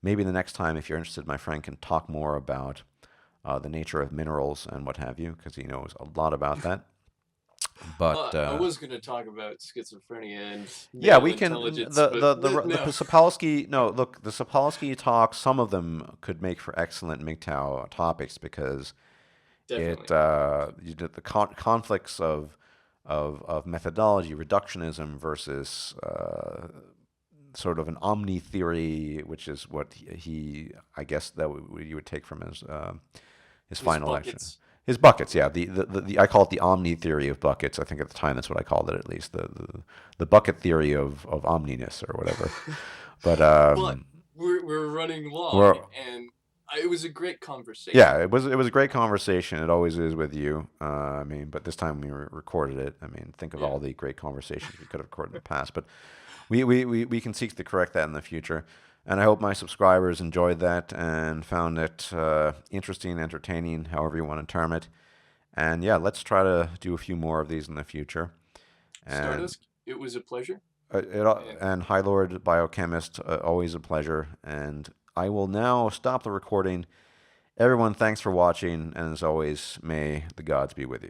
Maybe the next time, if you're interested, my friend can talk more about the nature of minerals and what have you, because he knows a lot about that. But I was going to talk about schizophrenia and yeah, male we can intelligence, but the no, Sapolsky. No, look, the Sapolsky talks. Some of them could make for excellent MGTOW topics because definitely. the conflicts of methodology, reductionism versus sort of an omni theory, which is what I guess that you would take from his His final lecture. buckets. His buckets, yeah. The I call it the omni theory of buckets. I think at the time that's what I called it, at least the bucket theory of omniness or whatever. But But we're running long, we're and it was a great conversation. yeah, it was a great conversation. It always is with you. I mean, but this time we recorded it. I mean, think of Yeah. all the great conversations we could have recorded in the past. But we can seek to correct that in the future. And I hope my subscribers enjoyed that and found it interesting, entertaining, however you want to term it. And yeah, let's try to do a few more of these in the future. And Stardust, it was a pleasure. And and High Lord Biochemist, always a pleasure. And I will now stop the recording. Everyone, thanks for watching, and as always, may the gods be with you.